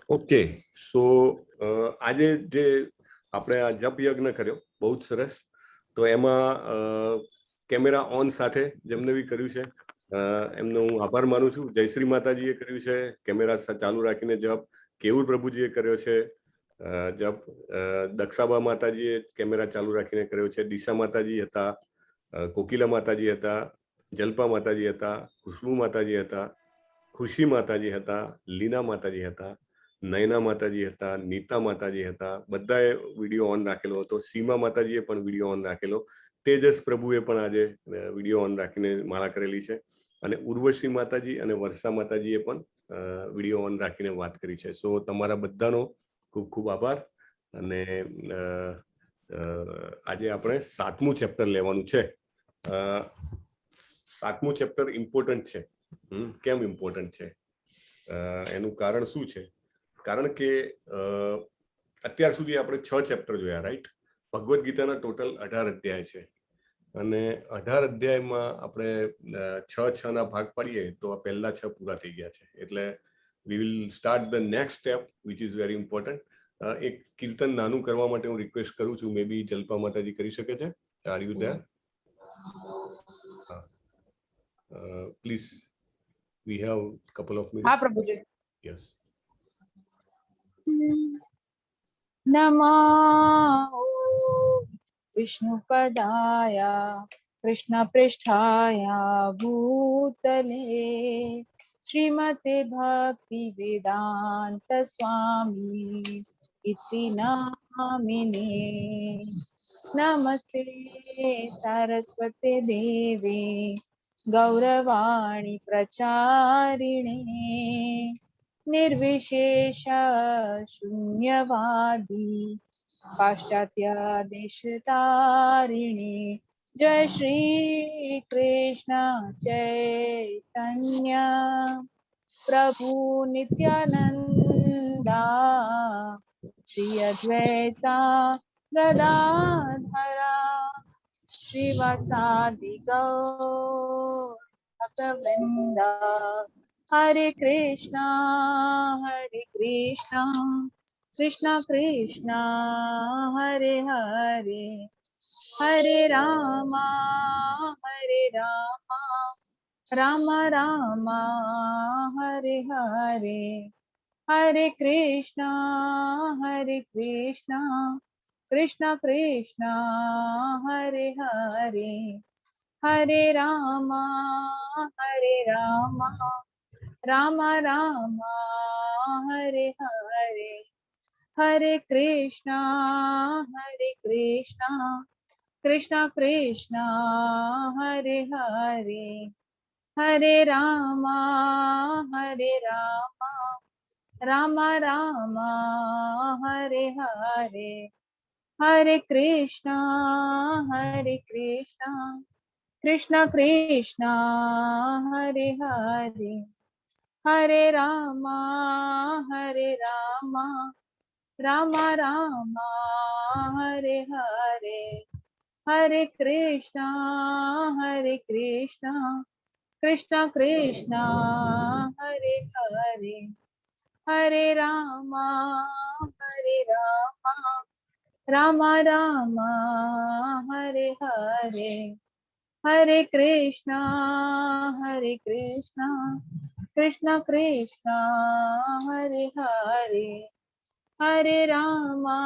Okay so આજે જે આપણે આ જપ યજ્ઞ કર્યો બહુ જ સરસ. તો એમાં કેમેરા ઓન સાથે જેમને બી કર્યું છે એમનો હું આભાર માનું છું. જયશ્રી માતાજીએ કર્યું છે કેમેરા ચાલુ રાખીને જપ. કેવુર પ્રભુજીએ કર્યો છે જપ. દક્ષાબા માતાજીએ કેમેરા ચાલુ રાખીને કર્યો છે. દિશા માતાજી હતા, કોકિલા માતાજી હતા, જલ્પા માતાજી હતા, ખુશ્બુ માતાજી હતા, ખુશી માતાજી હતા, લીના માતાજી હતા, નયના માતાજી હતા, નીતા માતાજી હતા. બધાએ વિડીયો ઓન રાખેલો હતો. સીમા માતાજીએ પણ વિડીયો ઓન રાખેલો. તેજસ પ્રભુએ પણ આજે વિડીયો ઓન રાખીને માળા કરેલી છે. અને ઉર્વશી માતાજી અને વર્ષા માતાજીએ પણ વિડીયો ઓન રાખીને વાત કરી છે. સો તમારા બધાનો ખૂબ ખૂબ આભાર. અને આજે આપણે 7મું ચેપ્ટર લેવાનું છે. 7મું ચેપ્ટર ઇમ્પોર્ટન્ટ છે. કેમ ઇમ્પોર્ટન્ટ છે? એનું કારણ શું છે? કારણ કે અત્યાર સુધી આપણે 6 ચેપ્ટર જોયા, રાઈટ? ભગવદ્ ગીતાના ટોટલ 18 અધ્યાય છે. અને 18 અધ્યાયમાં આપણે 6 ના ભાગ પાડીએ તો આ પહેલા 6 પૂરા થઈ ગયા છે. એટલે we will start the next step which is very important. એક કીર્તન નાનું કરવા માટે હું રિક્વેસ્ટ કરું છું. મે બી જલ્પા માતાજી કરી શકે છે. R you there? Please, we have couple of minutes. हाँ प्रभुजी. Yes. नमो विष्णुपदाय कृष्णपृष्ठाय भूतले श्रीमते भक्ति वेदांत स्वामी इति नामिने. नमस्ते सरस्वती देवे गौरवाणी प्रचारिणे निर्विशेष शून्यवादी पाश्चात्य देशतारिणे. जय श्री कृष्ण चैतन्य प्रभु नित्यानंदा श्री अद्वैता गदाधरा श्रीवासादि गौर भक्तवृंदा. हरे कृष्णा कृष्णा कृष्णा हरे हरे, हरे रामा राम रामा हरे हरे. हरे कृष्णा कृष्णा कृष्णा हरे हरे, हरे रामा राम राम हरे हरे. हरे कृष्णा कृष्णा कृष्णा हरे हरे, हरे रामा राम राम हरे हरे. हरे कृष्णा कृष्णा कृष्णा हरे हरे, हरे रामा राम राम हरे हरे. हरे कृष्णा कृष्णा कृष्णा हरे हरे, हरे रामा राम राम हरे हरे. हरे कृष्णा कृष्णा कृष्णा हरे हरे, हरे रामा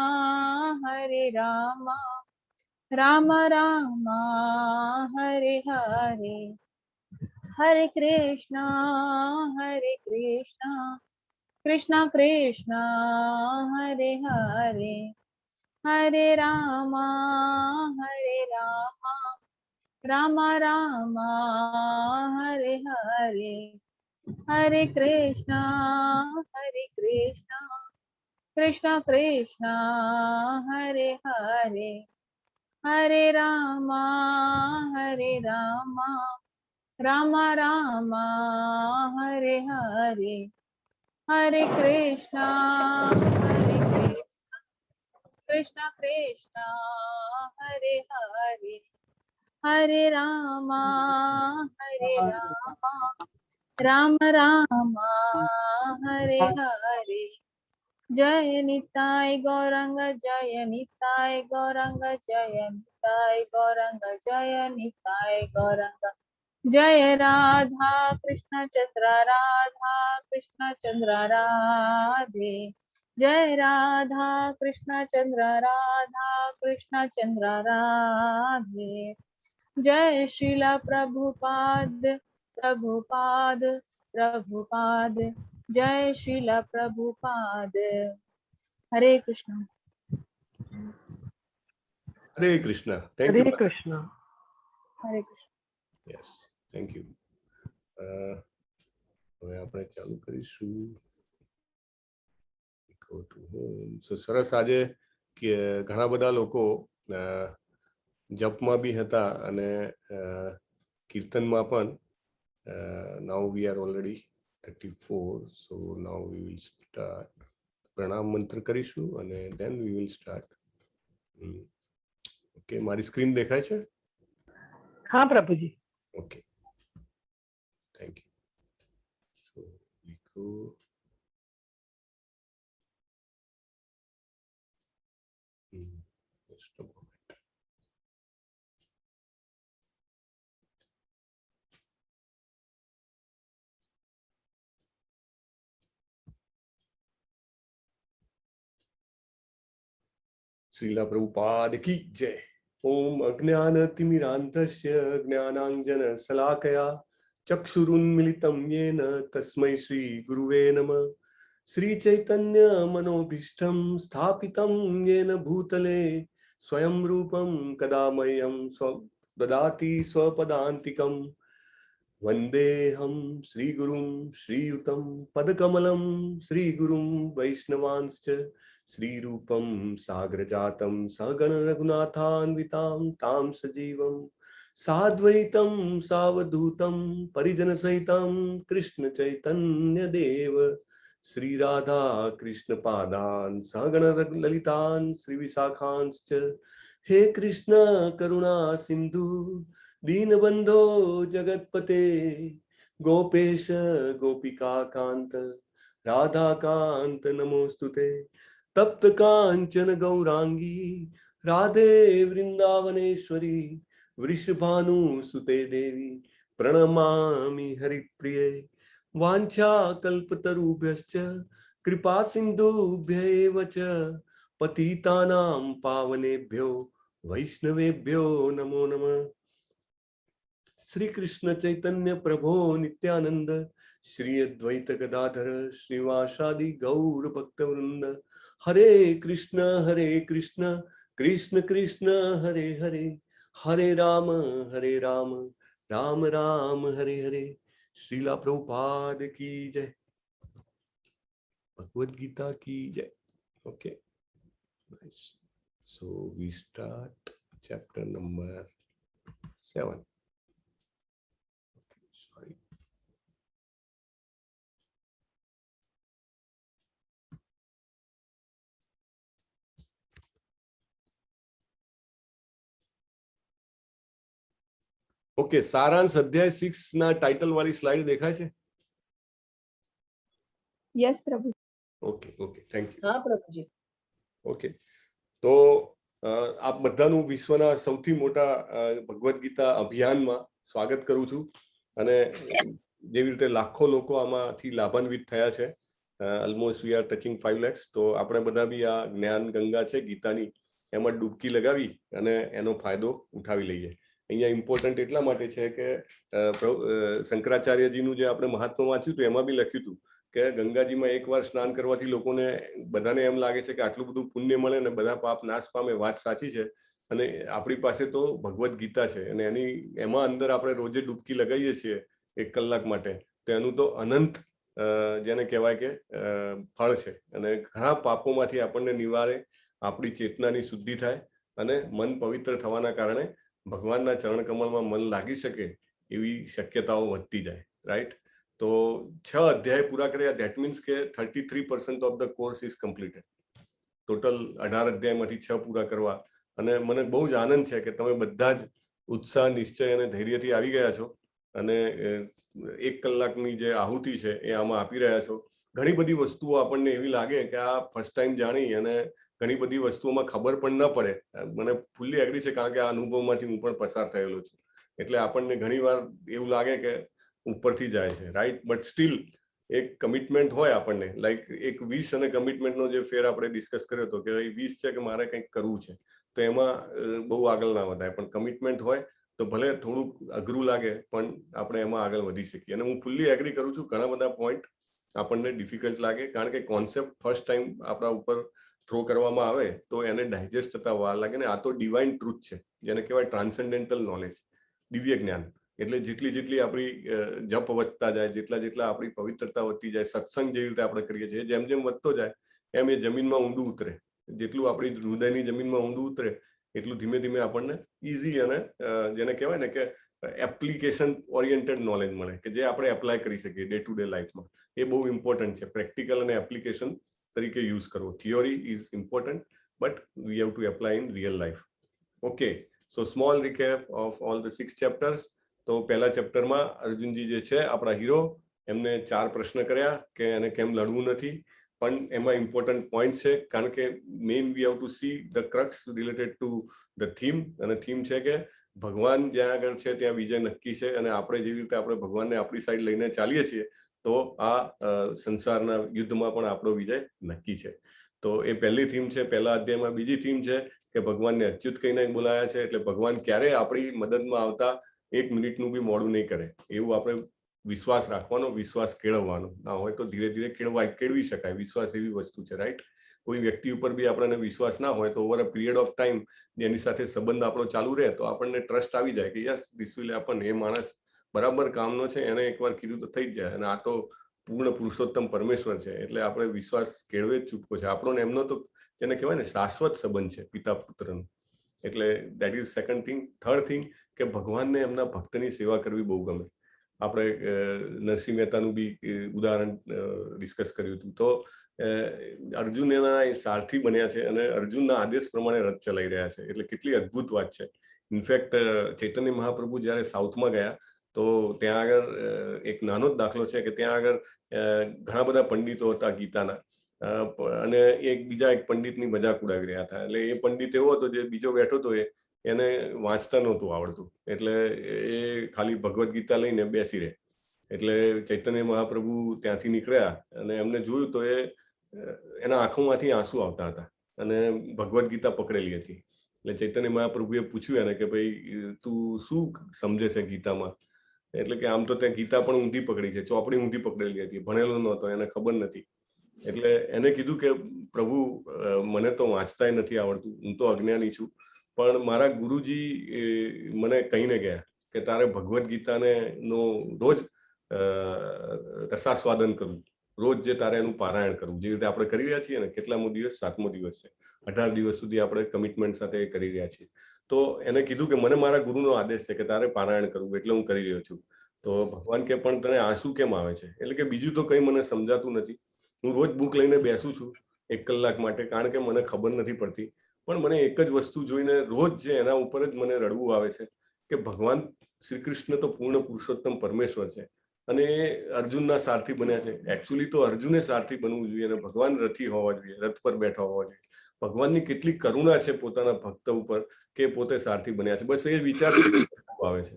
राम राम हरे हरे. हरे कृष्णा कृष्णा कृष्णा हरे हरे, हरे रामा राम राम हरे हरे. हरे कृष्णा कृष्णा कृष्णा हरे हरे, हरे रामा राम राम हरे हरे. हरे कृष्णा कृष्णा कृष्णा हरे हरे, हरे रामा राम राम हरे हरे. जय निताय गौरंग जय निताय गौरंग जय निताय गौरंग जय निताय गौरंग जय राधा कृष्ण चंद्र राधा कृष्ण चंद्र राधे जय राधा कृष्ण चंद्र राधा कृष्ण चंद्र राधे जय श्रीला प्रभुपाद प्रभुपाद प्रभुपाद जय Srila Prabhupada Hare Krishna Hare Krishna. Thank you. Hare Krishna. Hare Krishna. Yes, thank you. હવે આપણે ચાલુ કરીશું. Go to home. So સરસ, આજે કે ઘણા બધા લોકો જપમાં બી હતા અને કીર્તનમાં પણ. Now we are already 34, so now we will start. પ્રણામ મંત્ર કરીશું અને then we will start. Okay, મારી સ્ક્રીન દેખાય છે? हाँ Prabhuji. Okay, thank you. So we go. Just a moment. Srila Prabhupada की जय. ओम अज्ञानतिमिरान्धस्य ज्ञानाञ्जनशलाकया चक्षुरुन्मिलितं येन तस्मै श्रीगुरुवे नमः. श्रीचैतन्यमनोभीष्टं स्थापितं येन भूतले स्वयं रूपं कदा मह्यं ददाति स्वपदान्तिकम्. वन्देऽहं श्रीगुरुं श्रीयुतं पदकमलं श्रीगुरुं वैष्णवांश्च श्रीरूपं साग्रजातं सगण रघुनाथान्वितां तां सजीवं साद्वैतं सावधूतं परिजनसहितं कृष्ण चैतन्य देव श्री राधा कृष्ण पादान् सगण ललितान् श्री विशाखांश्च. हे कृष्ण करुणा सिंधु दीनबंधो जगतपते गोपेश गोपिका कांत राधा कांत नमोस्तुते. तप्त कांचन गौरांगी राधे वृंदावनेश्वरी वृषभानुसुते देवी प्रणमामि हरिप्रिये. वाञ्छा कल्पतरुभ्यश्च कृपा सिन्धुभ्य एव च पतितानां पावनेभ्यो वैष्णवेभ्यो नमो नमः. श्री कृष्ण चैतन्य प्रभो नित्यानंद श्री अद्वैत गदाधर श्रीवासादि गौर भक्तवृंद. हरे कृष्ण कृष्ण कृष्ण हरे हरे हरे राम राम राम हरे हरे. श्रीला प्रभुपाद की जय. भगवद गीता की जय. Okay, nice. So we start chapter number 7. Sorry. Okay, સારાંશ અધ્યાય 6 ના ટાઇટલ વાળી સ્લાઇડ દેખાય છે? Yes Prabhu. Okay okay, thank you. हाँ प्रभुजी. ઓકે, તો આપ બધાનું વિશ્વના સૌથી મોટા ભગવદ ગીતા અભિયાનમાં સ્વાગત કરું છું. અને જેવી રીતે લાખો લોકો આમાંથી લાભાન્વિત થયા છે, almost we are touching 5 lakhs. તો આપણે બધા બી આ જ્ઞાન ગંગા છે ગીતાની, એમાં ડૂબકી લગાવી અને એનો ફાયદો ઉઠાવી લઈએ. અહીંયા ઇમ્પોર્ટન્ટ એટલા માટે છે કે શંકરાચાર્યજીનું જે આપણે મહાત્મા વાંચ્યું હતું એમાં બી લખ્યું હતું કે ગંગાજીમાં એકવાર સ્નાન કરવાથી લોકોને બધાને એમ લાગે છે કે આટલું બધું પુણ્ય મળે ને બધા પાપ નાશ પામે. વાત સાચી છે. અને આપણી પાસે તો ભગવદ ગીતા છે અને એમાં અંદર આપણે રોજે ડૂબકી લગાવીએ છીએ 1 કલાક માટે, તો એનું તો અનંત જેને કહેવાય કે ફળ છે. અને ઘણા પાપોમાંથી આપણને નિવારે, આપણી ચેતનાની શુદ્ધિ થાય અને મન પવિત્ર થવાના કારણે ભગવાનના ચરણ કમળમાં મન લાગી શકે એવી શક્યતાઓ વધતી જાય. રાઈટ? તો 6 અધ્યાય પૂરા કર્યા, ધેટ મીન્સ કે 33% of the course is completed. Total 18 અધ્યાયમાંથી 6 પૂરા કરવા. અને મને બહુ જ આનંદ છે કે તમે બધા જ ઉત્સાહ, નિશ્ચય અને ધૈર્યથી આવી ગયા છો. અને 1 કલાકની જે આહુતિ છે એ આમાં આપી રહ્યા છો. ઘણી બધી વસ્તુઓ આપણને એવી લાગે કે આ ફર્સ્ટ ટાઈમ જાણી અને ઘણી બધી વસ્તુઓમાં ખબર પણ ન પડે. મને ફૂલ્લી એગ્રી છે, કારણ કે આ અનુભવમાંથી હું પણ પસાર થયેલો છું. એટલે આપણને ઘણીવાર એવું લાગે કે ઉપરથી જાય છે, રાઈટ? બટ સ્ટીલ એક કમિટમેન્ટ હોય આપણને, લાઈક એક 20 અને કમિટમેન્ટનો જે ફેર આપણે ડિસ્કસ કર્યો હતો કે 20 છે કે મારે કંઈક કરવું છે, તો એમાં બહુ આગળ ના વધાય. પણ કમિટમેન્ટ હોય તો ભલે થોડુંક અઘરું લાગે પણ આપણે એમાં આગળ વધી શકીએ. અને હું ફૂલ્લી એગ્રી કરું છું, ઘણા બધા પોઈન્ટ આપણને ડિફિકલ્ટ લાગે, કારણ કે કોન્સેપ્ટ ફર્સ્ટ ટાઈમ આપણા ઉપર થ્રો કરવામાં આવે તો એને ડાયજેસ્ટ થતા વાર લાગે. ને આ તો ડિવાઇન ટ્રુથ છે, જેને કહેવાય ટ્રાન્સેન્ડેન્ટલ નોલેજ, દિવ્ય જ્ઞાન. એટલે જેટલી આપણી જપ વધતા જાય, જેટલા આપણી પવિત્રતા વધતી જાય, સત્સંગ જેવી રીતે આપણે કરીએ છીએ, જેમ વધતો જાય એમ એ જમીનમાં ઊંડું ઉતરે. જેટલું આપણી હૃદયની જમીનમાં ઊંડું ઉતરે એટલું ધીમે ધીમે આપણને ઇઝી અને જેને કહેવાય ને કે એપ્લિકેશન ઓરિએન્ટેડ નોલેજ મળે, કે જે આપણે એપ્લાય કરી શકીએ ડે ટુ ડે લાઈફમાં. એ બહુ ઇમ્પોર્ટન્ટ છે, પ્રેક્ટિકલ અને એપ્લિકેશન તરીકે યુઝ કરવો. Theory is important, but we have to apply in real life. Okay, so small recap of all the 6 chapters. તો પહેલા ચેપ્ટરમાં અર્જુનજી જે છે આપણા હીરો, એમને 4 પ્રશ્ન કર્યા કે એને કેમ લડવું નથી. પણ એમાં ઇમ્પોર્ટન્ટ પોઈન્ટ છે, કારણ કે main we have to see the crux related to the theme. અને થીમ છે કે ભગવાન જ્યાં આગળ છે ત્યાં વિજય નક્કી છે, અને આપણે જેવી રીતે આપણે ભગવાનને આપણી સાઈડ લઈને ચાલીએ છીએ તો આ સંસારના યુદ્ધમાં પણ આપણો વિજય નક્કી છે. તો એ પહેલી થીમ છે પહેલા અધ્યાયમાં. બીજી થીમ છે કે ભગવાનને અચ્યુત કહીને બોલાયા છે, એટલે ભગવાન ક્યારેય આપણી મદદમાં આવતા 1 મિનિટનું બી મોડું નહીં કરે, એવું આપણે વિશ્વાસ રાખવાનો, વિશ્વાસ કેળવવાનો. ના હોય તો ધીરે ધીરે કેળવી શકાય. વિશ્વાસ એવી વસ્તુ છે, રાઈટ? કોઈ વ્યક્તિ ઉપર બી આપણને વિશ્વાસ ના હોય તો over a period of time એની સાથે સંબંધ આપણો ચાલુ રહે તો આપણને ટ્રસ્ટ આવી જાય કે યસ, ધીસ વિલ હેપન. એ માણસ બરાબર કામનો છે, એને એકવાર કીધું તો થઈ જ જાય. અને આ તો પૂર્ણ પુરુષોત્તમ પરમેશ્વર છે, એટલે આપણે વિશ્વાસ કેળવે જ છૂટકો છે આપણો. ને એમનો તો એને કહેવાય ને શાશ્વત સંબંધ છે પિતા પુત્રનો. એટલે that is second thing. Third thing કે ભગવાનને એમના ભક્તની સેવા કરવી બહુ ગમે. આપણે નરસિંહ મહેતાનું બી ઉદાહરણ ડિસ્કસ કર્યું હતું. તો અર્જુન એના એ સારથી બન્યા છે અને અર્જુનના આદેશ પ્રમાણે રથ ચલાવી રહ્યા છે. એટલે કેટલી અદ્ભુત વાત છે. ઇનફેક્ટ ચૈતન્ય મહાપ્રભુ જ્યારે સાઉથમાં ગયા તો ત્યાં આગળ એક નાનો જ દાખલો છે કે ત્યાં આગળ ઘણા બધા પંડિતો હતા ગીતાના, અને એક પંડિતની મજાક ઉડાવી રહ્યા હતા. એટલે એ પંડિત એવો હતો જે બીજો બેઠો હતો એને વાંચતા નહોતું આવડતું, એટલે એ ખાલી ભગવદ્ ગીતા લઈને બેસી રહે. એટલે ચૈતન્ય મહાપ્રભુ ત્યાંથી નીકળ્યા અને એમને જોયું તો એના આંખોમાંથી આંસુ આવતા હતા અને ભગવદ્ ગીતા પકડેલી હતી. એટલે ચૈતન્ય મહાપ્રભુએ પૂછ્યું એને કે ભાઈ તું શું સમજે છે ગીતામાં? એટલે કે આમ તો ત્યાં ગીતા પણ ઊંધી પકડી છે, ચોપડી ઊંધી પકડેલી હતી, ભણેલો નહોતો, એને ખબર નથી. એટલે એને કીધું કે પ્રભુ મને તો વાંચતાય નથી આવડતું, હું તો અજ્ઞાની છું, પણ મારા ગુરુજી મને કહીને ગયા કે તારે ભગવદ્ ગીતાને નો રોજ રસાસ્વાદન કરવું, રોજ જે તારે એનું પારાયણ કરવું, જે રીતે આપણે કરી રહ્યા છીએ ને. કેટલામો દિવસ? 7મો દિવસ છે. 18 દિવસ સુધી આપણે કમિટમેન્ટ સાથે કરી રહ્યા છીએ. તો એને કીધું કે મને મારા ગુરુનો આદેશ છે કે તારે પારાયણ કરવું, એટલે હું કરી રહ્યો છું. તો ભગવાન કે પણ તને આંસુ કેમ આવે છે? એટલે કે બીજું તો કંઈ મને સમજાતું નથી, હું રોજ બુક લઈને બેસું છું 1 કલાક માટે, કારણ કે મને ખબર નથી પડતી. પણ મને એક જ વસ્તુ જોઈને રોજ જે એના ઉપર જ મને રડવું આવે છે કે ભગવાન શ્રી કૃષ્ણ તો પૂર્ણ પુરુષોત્તમ પરમેશ્વર છે અને એ અર્જુનના સારથી બન્યા છે. એકચ્યુઅલી તો અર્જુને સારથી બનવું જોઈએ અને ભગવાન રથી હોવા જોઈએ, રથ પર બેઠા હોવા જોઈએ. ભગવાનની કેટલી કરુણા છે પોતાના ભક્ત ઉપર કે પોતે સારથી બન્યા છે. બસ એ વિચાર આવે છે.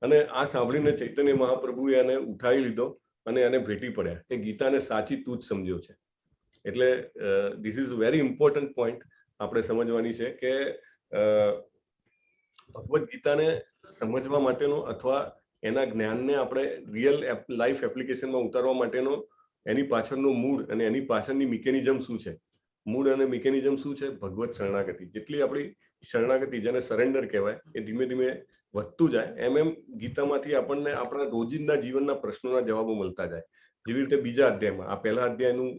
અને આ સાંભળીને ચૈતન્ય મહાપ્રભુએ એને ઉઠાવી લીધો અને એને ભેટી પડ્યા કે ગીતાને સાચી તું જ સમજ્યો છે. એટલે this is very important point આપણે સમજવાની છે કે ભગવદ્ ગીતાને સમજવા માટેનો અથવા એના જ્ઞાનને આપણે રિયલ લાઈફ એપ્લિકેશનમાં ઉતારવા માટેનો એની પાછળનો મૂળ અને એની પાછળની મિકેનિઝમ શું છે, મૂળ અને મિકેનિઝમ શું છે? ભગવત શરણાગતિ. જેટલી આપણી શરણાગતિ, જેને સરેન્ડર કહેવાય, એ ધીમે ધીમે વધતું જાય એમ ગીતામાંથી આપણને આપણા રોજિંદા જીવનના પ્રશ્નોના જવાબો મળતા જાય. જેવી રીતે બીજા અધ્યાયમાં, આ પહેલા અધ્યાયનું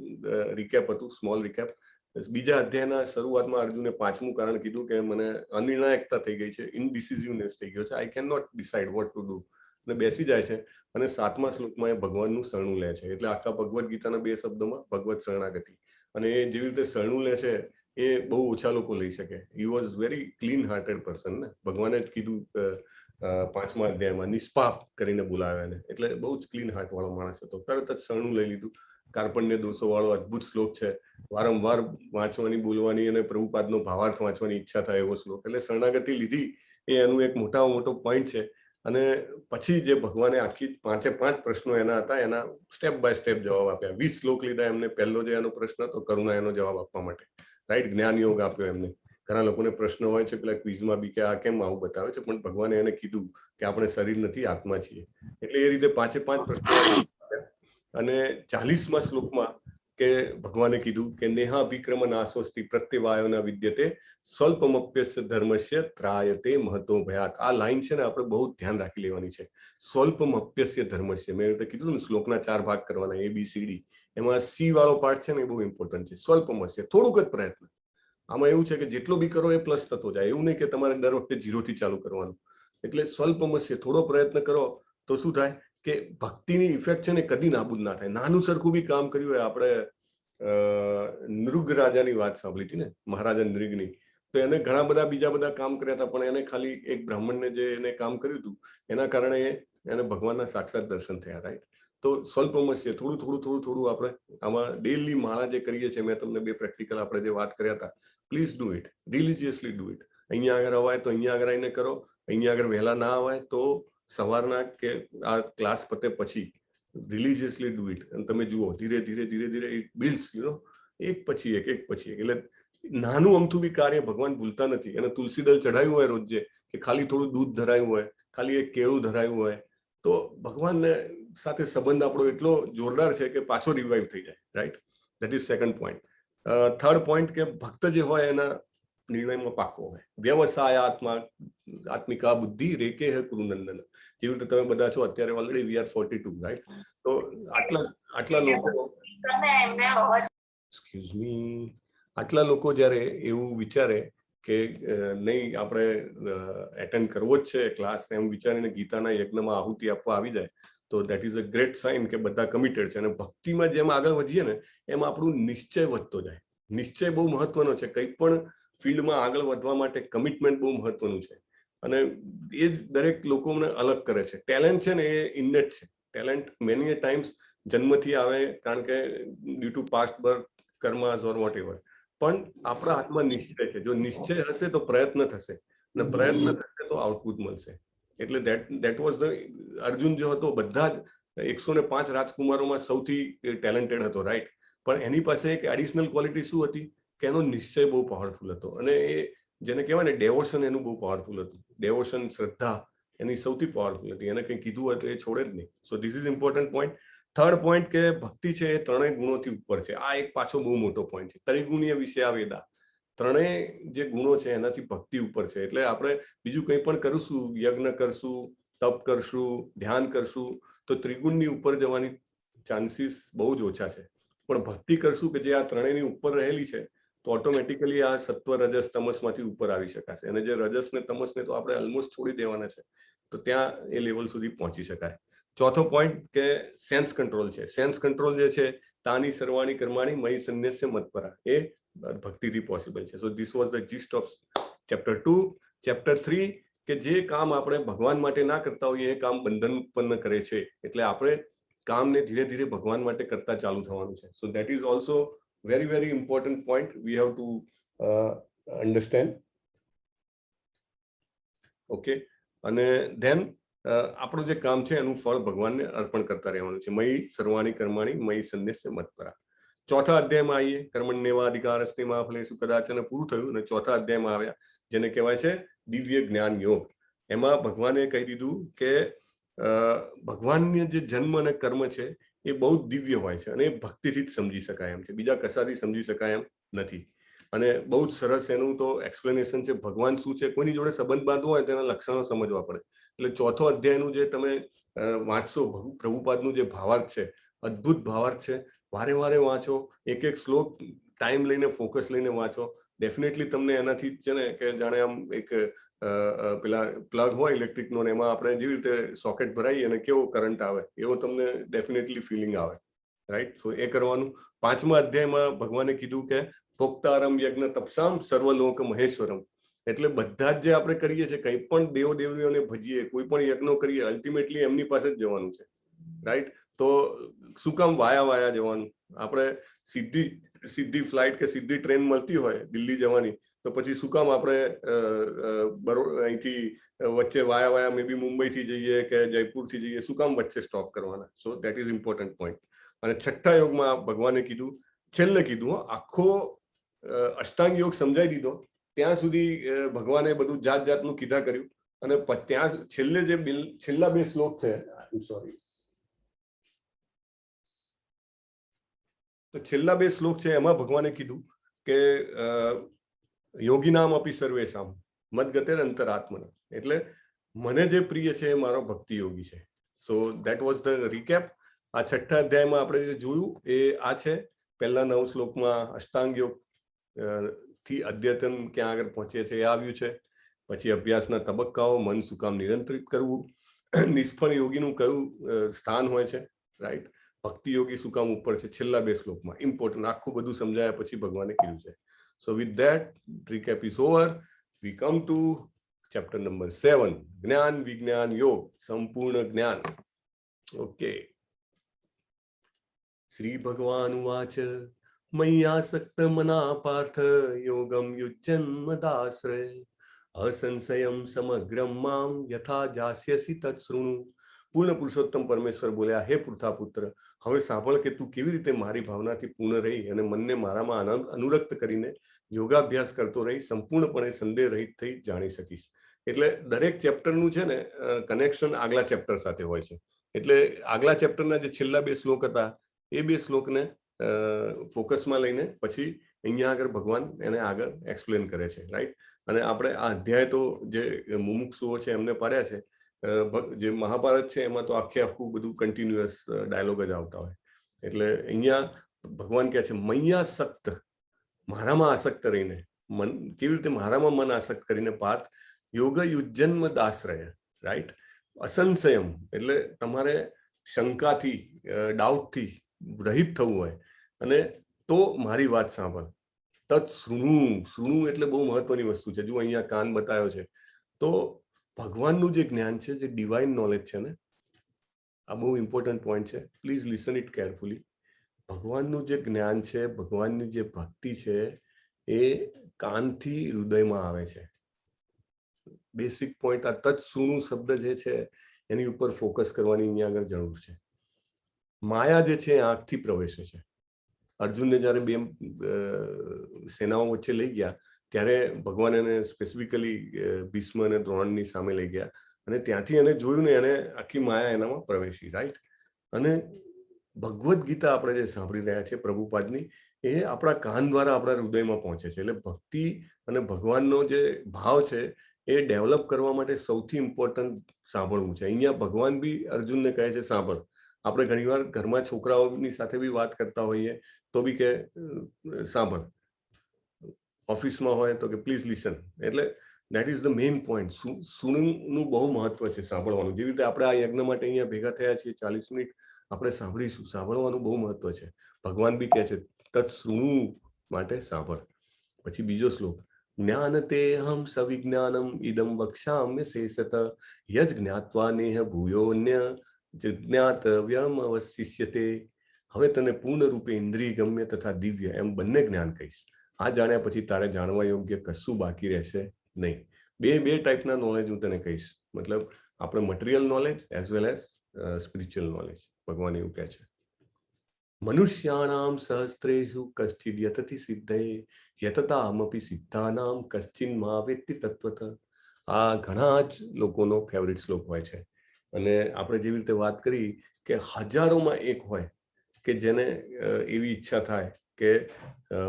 રિકેપ હતું, સ્મોલ રિકેપ. બીજા અધ્યાયના શરૂઆતમાં અર્જુને 5મું કારણ કીધું કે મને અનિર્ણાયકતા થઈ ગઈ છે, ઇનડિસિઝિવનેસ થઈ ગયો છે, I can not decide what to do, અને બેસી જાય છે. અને 7મા શ્લોકમાં એ ભગવાનનું શરણું લે છે. એટલે આખા ભગવદ્ ગીતાના 2 શબ્દોમાં ભગવત શરણાગતિ. અને એ જેવી રીતે શરણું લે છે એ બહુ ઓછા લોકો લઈ શકે. He was very clean hearted person ને. ભગવાને જ કીધું પાંચમા અધ્યાયમાં નિષ્પાપ કરીને બોલાવ્યા એને, એટલે બહુ જ ક્લીન હાર્ટ વાળો માણસ હતો. તરત જ શરણું લઈ લીધું. કાર્પણ્ય દોષો વાળો અદ્ભુત શ્લોક છે, વારંવાર વાંચવાની, બોલવાની અને પ્રભુપાદનો ભાવાર્થ વાંચવાની ઈચ્છા થાય એવો શ્લોક. એટલે શરણાગતિ લીધી એ એનું એક મોટામાં મોટો પોઈન્ટ છે. અને પછી જે ભગવાને આખી 5 પ્રશ્નો એના હતા, એના સ્ટેપ બાય સ્ટેપ જવાબ આપ્યા. 20 શ્લોક લીધા એમને. પહેલો જે એનો પ્રશ્ન હતો કરુણા, એનો જવાબ આપવા માટે, રાઈટ, જ્ઞાન યોગ આપ્યો એમને. ઘણા લોકોને પ્રશ્ન હોય છે પેલા ક્વિઝમાં બી કે આ કેમ આવું બતાવે છે, પણ ભગવાને એને કીધું કે આપણે શરીર નથી, આત્મા છીએ. એટલે એ રીતે 5 પ્રશ્નો. અને 40મા શ્લોકમાં કે ભગવાને કીધું કે નેહાભિક્રમ નાશોસ્તિ પ્રત્યવાયો ન વિદ્યતે સ્વલ્પમપ્યસ્ય ધર્મસ્ય ત્રાયતે મહતો ભયાત. આ લાઈન છે ને આપણે બહુ ધ્યાન રાખી લેવાની છે. સ્વલ્પમપ્યસ્ય ધર્મસ્ય, મેં રીતે કીધું ને શ્લોકના 4 ભાગ કરવાના, ABCD. એમાં C વાળો પાર્ટ છે ને એ બહુ ઇમ્પોર્ટન્ટ છે. સ્વલ્પમસ્ય, થોડુંક જ પ્રયત્ન. આમાં એવું છે કે જેટલો બી કરો એ પ્લસ થતો જાય. એવું નહીં કે તમારે દર વખતે 0 થી ચાલુ કરવાનું. એટલે સ્વલ્પમસ્ય, થોડો પ્રયત્ન કરો તો શું થાય કે ભક્તિની ઇફેક્ટ છે ને કદી નાબૂદ ના થાય. નાનું સરખું બી કામ કર્યું હોય, આપણે નૃગ રાજાની વાત સાંભળી હતી ને, મહારાજા નૃગની, તો એને ઘણા બધા બીજા બધા કામ કર્યા હતા, પણ એને ખાલી એક બ્રાહ્મણને જે એને કામ કર્યું હતું એના કારણે એને ભગવાનના સાક્ષાત દર્શન થયા, રાઈટ. તો સ્વલ્પમસ્ય, થોડું થોડું થોડું થોડું આપણે આમાં ડેલી માળા જે કરીએ છીએ, મેં તમને 2 પ્રેક્ટિકલ આપણે જે વાત કર્યા હતા, please do it, religiously do it. અહીંયા આગળ અવાય તો અહીંયા આગળ આવીને કરો, અહીંયા આગળ વહેલા ના અવાય તો સવારના કે આ ક્લાસ પતે પછી રિલિજિયસલી ડુ ઇટ. અને તમે જુઓ ધીરે ધીરે ધીરે ધીરે ઇટ બિલ્ડ્સ, એક પછી એક, એક પછી એક. એટલે નાનું અમથું બી કાર્ય ભગવાન ભૂલતા નથી. અને તુલસી દળ ચઢાવ્યું હોય રોજે, કે ખાલી થોડું દૂધ ધરાયું હોય, ખાલી એક કેળું ધરાયું હોય, તો ભગવાનને સાથે સંબંધ આપણો એટલો જોરદાર છે કે પાછો રિવાઇવ થઈ જાય, right. That is second point. Third point કે ભક્ત જે હોય એના નિર્ણયમાં પાકો હોય. વ્યવસાય આત્મિકા બુદ્ધિ રેકે હે કુરુનંદન. જેવી રીતે તમે બધા છો અત્યારે, ઓલરેડી વી આર 42, રાઈટ. તો આટલા લોકો, એક્સક્યુઝ મી, આટલા લોકો જ્યારે એવું વિચારે કે નહીં આપણે એટેન્ડ કરવો જ છે ક્લાસ, એમ વિચારીને ગીતાના યજ્ઞમાં આહુતિ આપવા આવી જાય, તો that is a great sign કે બધા કમિટેડ છે. અને ભક્તિમાં જેમ આગળ વધીએ ને એમ આપણું નિશ્ચય વધતો જાય. નિશ્ચય બહુ મહત્વનો છે. કંઈક પણ ફિલ્ડમાં આગળ વધવા માટે કમિટમેન્ટ બહુ મહત્વનું છે. અને એ જ દરેક લોકોને અલગ કરે છે. ટેલેન્ટ છે ને એ ઇન્નેટ છે. ટેલેન્ટ મેની એ ટાઈમ્સ જન્મથી આવે, કારણ કે due to past birth, karmas or whatever. પણ આપણા હાથમાં નિશ્ચય છે. જો નિશ્ચય હશે તો પ્રયત્ન થશે, અને પ્રયત્ન થશે તો આઉટપુટ મળશે. એટલે દેટ વોઝ ધ અર્જુન જો હતો, બધા જ 105 રાજકુમારોમાં સૌથી ટેલેન્ટેડ હતો, રાઈટ. પણ એની પાસે એક એડિશનલ ક્વોલિટી શું હતી કે એનો નિશ્ચય બહુ પાવરફુલ હતો. અને એ જેને કહેવાય ને ડેવોશન, એનું બહુ પાવરફુલ હતું. ડેવોશન, શ્રદ્ધા એની સૌથી પાવરફુલ હતી. એને કંઈ કીધું હોય તો એ છોડે જ નહીં. So this is important point. Third point કે ભક્તિ છે એ 3 ગુણોથી ઉપર છે. આ એક પાછો બહુ મોટો પોઈન્ટ છે. ત્રિગુણીય વિષયા વેદા, 3 જે ગુણો છે એનાથી ભક્તિ ઉપર છે. એટલે આપણે બીજું કંઈ પણ કરશું, યજ્ઞ કરશું, તપ કરશું, ધ્યાન કરશું, તો ત્રિગુણની ઉપર જવાની ચાન્સીસ બહુ જ ઓછા છે. પણ ભક્તિ કરશું કે જે આ 3ની ઉપર રહેલી છે, તો ઓટોમેટિકલી આ સત્વ, રજસ, તમસમાંથી ઉપર આવી શકાશે. અને જે રજસ ને તમસને તો આપણે ઓલમોસ્ટ છોડી દેવાના છે, તો ત્યાં એ લેવલ સુધી પહોંચી શકાય. ચોથો પોઈન્ટ કે સેન્સ કંટ્રોલ છે. સેન્સ કંટ્રોલ જે છે, તાની સર્વાણી કર્માણી મયી સંન્યસ્ય મત્પરા, એ ભક્તિથી પોસિબલ છે. So this was the gist of chapter 2. Chapter 3 કે જે કામ આપણે ભગવાન માટે ના કરતા હોઈએ એ કામ બંધન ઉત્પન્ન કરે છે. એટલે આપણે કામને ધીરે ધીરે ભગવાન માટે કરતા ચાલુ થવાનું છે. So that is also very very important point we have to understand. Okay. અને then આપણું જે કામ છે એનું ફળ ભગવાનને અર્પણ કરતા રહેવાનું છે. મયી સર્વાણી કર્માણી મયી સંન્યસ્ય મત્પરા. ચોથા અધ્યાયમાં આવીએ. કર્મણ્યેવાધિકારસ્તે મા ફલેષુ કદાચન પૂરું થયું, અને ચોથા અધ્યાયમાં આવ્યા જેને કહેવાય છે દિવ્ય જ્ઞાન યોગ. એમાં ભગવાને કહી દીધું કે ભગવાનની જે જન્મ અને કર્મ છે એ બહુ દિવ્ય હોય છે, અને ભક્તિથી જ સમજી શકાય એમ છે. બીજા કશાથી સમજી શકાય એમ નથી. અને બહુ જ સરસ એનું તો એક્સપ્લેનેશન છે. ભગવાન શું છે, કોઈની જોડે સંબંધ બાંધવો હોય તેના લક્ષણો સમજવા પડે. એટલે ચોથો અધ્યાયનું જે તમે વાંચશો, પ્રભુપાદનું જે ભાવાર્થ છે, અદ્ભુત ભાવાર્થ છે. વારે વારે વાંચો, એક એક શ્લોક ટાઈમ લઈને, ફોકસ લઈને વાંચો. ડેફિનેટલી તમને એનાથી છે ને કે જાણે આમ એક પેલા પ્લગ હોય ઇલેક્ટ્રિકનો, એમાં આપણે જેવી રીતે સોકેટ ભરાઈએ અને કેવો કરંટ આવે, એવો તમને ડેફિનેટલી ફિલિંગ આવે, રાઈટ. સો એ કરવાનું. 5મા અધ્યાયમાં ભગવાને કીધું કે ભોક્તારમ યજ્ઞ તપસામ સર્વલોક મહેશ્વરમ. એટલે બધા જ જે આપણે કરીએ છીએ, કંઈ પણ દેવદેવીઓને ભજીએ, કોઈ પણ યજ્ઞો કરીએ, અલ્ટિમેટલી એમની પાસે જ જવાનું છે, રાઈટ? તો શું કામ વાયા જવાનું? આપણે સીધી ફ્લાઇટ કે સીધી ટ્રેન મળતી હોય દિલ્હી જવાની, તો પછી શું કામ આપણે અહીંથી વચ્ચે વાયા મે બી મુંબઈથી જઈએ કે જયપુરથી જઈએ, શું કામ વચ્ચે સ્ટોપ કરવાના? So that is important point. અને છઠ્ઠા યોગમાં ભગવાને કીધું, છેલ્લે કીધું, આખો અષ્ટાંગ યોગ સમજાવી દીધો, ત્યાં સુધી ભગવાને બધું જાત જાતનું કીધા કર્યું. અને ત્યાં છેલ્લે જે છેલ્લા 2 શ્લોક છે, સોરી, તો છેલ્લા 2 શ્લોક છે, એમાં ભગવાને કીધું કે યોગીનામ અપી સર્વેશામ મદગતે અંતરાત્મના, એટલે મને જે પ્રિય છે એ મારો ભક્તિ યોગી છે. So that was the recap. આ છઠ્ઠા અધ્યાયમાં આપણે જે જોયું એ આ છે. પહેલા 9 શ્લોકમાં અષ્ટાંગ યોગ થી અદ્યતન ક્યાં આગળ પહોંચે છે એ આવ્યું છે. પછી અભ્યાસના તબક્કાઓ, મન શું કામ નિયંત્રિત કરવું, નિષ્ફળ યોગીનું કયું સ્થાન હોય છે, રાઈટ? ભક્તિ યોગી શું કામ ઉપર છે, છેલ્લા 2 શ્લોકમાં ઇમ્પોર્ટન્ટ આખું બધું સમજાયા પછી ભગવાને કીધું છે. સો with that recap is over. We come to chapter number 7, જ્ઞાન વિજ્ઞાન યોગ, સંપૂર્ણ જ્ઞાન. ઓકે. શ્રી ભગવાન વાચ મય્યાસક્ત મના પાર્થ યોગમ યુજ્જન્મદાશ્રય અસંશયમ સમગ્રમ મામ યથા જાસ્યસી તત્સૃણુ. પૂર્ણ પુરુષોત્તમ પરમેશ્વર બોલ્યા, હે પૃથાપુત્ર, હવે સાંભળ કે તું કેવી રીતે મારી ભાવનાથી પૂર્ણ રહી અને મનને મારામાં અનુરક્ત કરીને યોગાભ્યાસ કરતો રહી સંપૂર્ણપણે સંદેહ રહિત થઈ જાણી શકીશ. એટલે દરેક ચેપ્ટરનું છે ને કનેક્શન આગલા ચેપ્ટર સાથે હોય છે. એટલે આગલા ચેપ્ટરના જે છેલ્લા 2 શ્લોક હતા એ 2 શ્લોકને ફોકસમાં લઈને પછી અહીંયા આગળ ભગવાન એને આગળ એક્સપ્લેન કરે છે, રાઈટ? અને આપણે આ અધ્યાય તો જે મુમુક્ષુઓ છે એમને પાડ્યા છે. જે મહાભારત છે એમાં તો આખું બધું કન્ટિન્યુઅસ ડાયલોગ જ આવતા હોય. એટલે અહીંયા ભગવાન કહે છે મય્યાસક્ત, મારામાં આસક્ત રહીને, મન કેવી રીતે મારામાં મન આસક્ત કરીને પાર્થ યોગ યુજ્જન્મદાશ્રય, રાઈટ? અસંશયમ એટલે તમારે શંકાથી, ડાઉટથી રહિત થવું હોય અને તો મારી વાત સાંભળ. તત શૃણુ એટલે બહુ મહત્વની વસ્તુ છે. જો અહીંયા કાન બતાવ્યો છે, તો ભગવાનનું જે જ્ઞાન છે, જે ડિવાઇન નોલેજ છે ને, આ બહુ ઇમ્પોર્ટન્ટ પોઈન્ટ છે. Please listen it carefully. ભગવાનનું જે જ્ઞાન છે, ભગવાનની જે ભક્તિ છે, એ કાનથી હૃદયમાં આવે છે. બેસિક પોઈન્ટ આ તત્સુણુ શબ્દ જે છે એની ઉપર ફોકસ કરવાની અહીંયા આગળ જરૂર છે. માયા જે છે આંખથી પ્રવેશે છે. અર્જુનને જ્યારે 2 સેનાઓ વચ્ચે લઈ ગયા ત્યારે ભગવાન એને સ્પેસિફિકલી ભીષ્મ અને દ્રોણની સામે લઈ ગયા અને ત્યાંથી એને જોયું ને એને આખી માયા એનામાં પ્રવેશી, રાઈટ? અને ભગવદ્ ગીતા આપણે જે સાંભળી રહ્યા છે પ્રભુપાદની, એ આપણા કાન દ્વારા આપણા હૃદયમાં પહોંચે છે. એટલે ભક્તિ અને ભગવાનનો જે ભાવ છે એ ડેવલપ કરવા માટે સૌથી ઇમ્પોર્ટન્ટ સાંભળવું છે. અહીંયા ભગવાન બી અર્જુનને કહે છે સાંભળ. આપણે ઘણીવાર ઘરમાં છોકરાઓની સાથે બી વાત કરતા હોઈએ તો બી કે સાંભળ. ઓફિસમાં હોય તો કે પ્લીઝ લિસન. એટલે that is the main point. સુનનું બહુ મહત્વ છે, સાંભળવાનું. જેવી રીતે આપણે આ યજ્ઞ માટે અહીંયા ભેગા થયા છીએ, 40 મિનિટ આપણે સાંભળીશું. સાંભળવાનું બહુ મહત્વ છે. ભગવાન બી કહે છે તત શૃણુ માટે સાંભળ. પછી બીજો શ્લોક, જ્ઞાન તે હમ સવિજ્ઞાનમ ઇદમ વક્ષ્યામ્ય શેષત યજ જ્ઞાત્વા નેહ ભૂયોન્ય જિજ્ઞાતવ્યમ અવશિષ્યતે. હવે તને પૂર્ણ રૂપે ઇન્દ્રિય ગમ્ય તથા દિવ્ય એમ બંને જ્ઞાન કહીશ. આ જાણ્યા પછી તારે જાણવા યોગ્ય કશું બાકી રહેશે નહીં. બે ટાઈપના નોલેજ હું તને કહીશ. મતલબ આપણે material knowledge as well as spiritual knowledge. ભગવાન એવું કહે છે, મનુષ્યાણામ સહસ્ત્રેષુ કશ્ચિદ યતતિ સિદ્ધે યતતામપી સિદ્ધાનામ કશ્ચિન મા વેત્તિ તત્વત. આ ઘણા જ લોકોનો ફેવરિટ શ્લોક હોય છે. અને આપણે જેવી રીતે વાત કરી કે હજારોમાં એક હોય કે જેને એવી ઈચ્છા થાય કે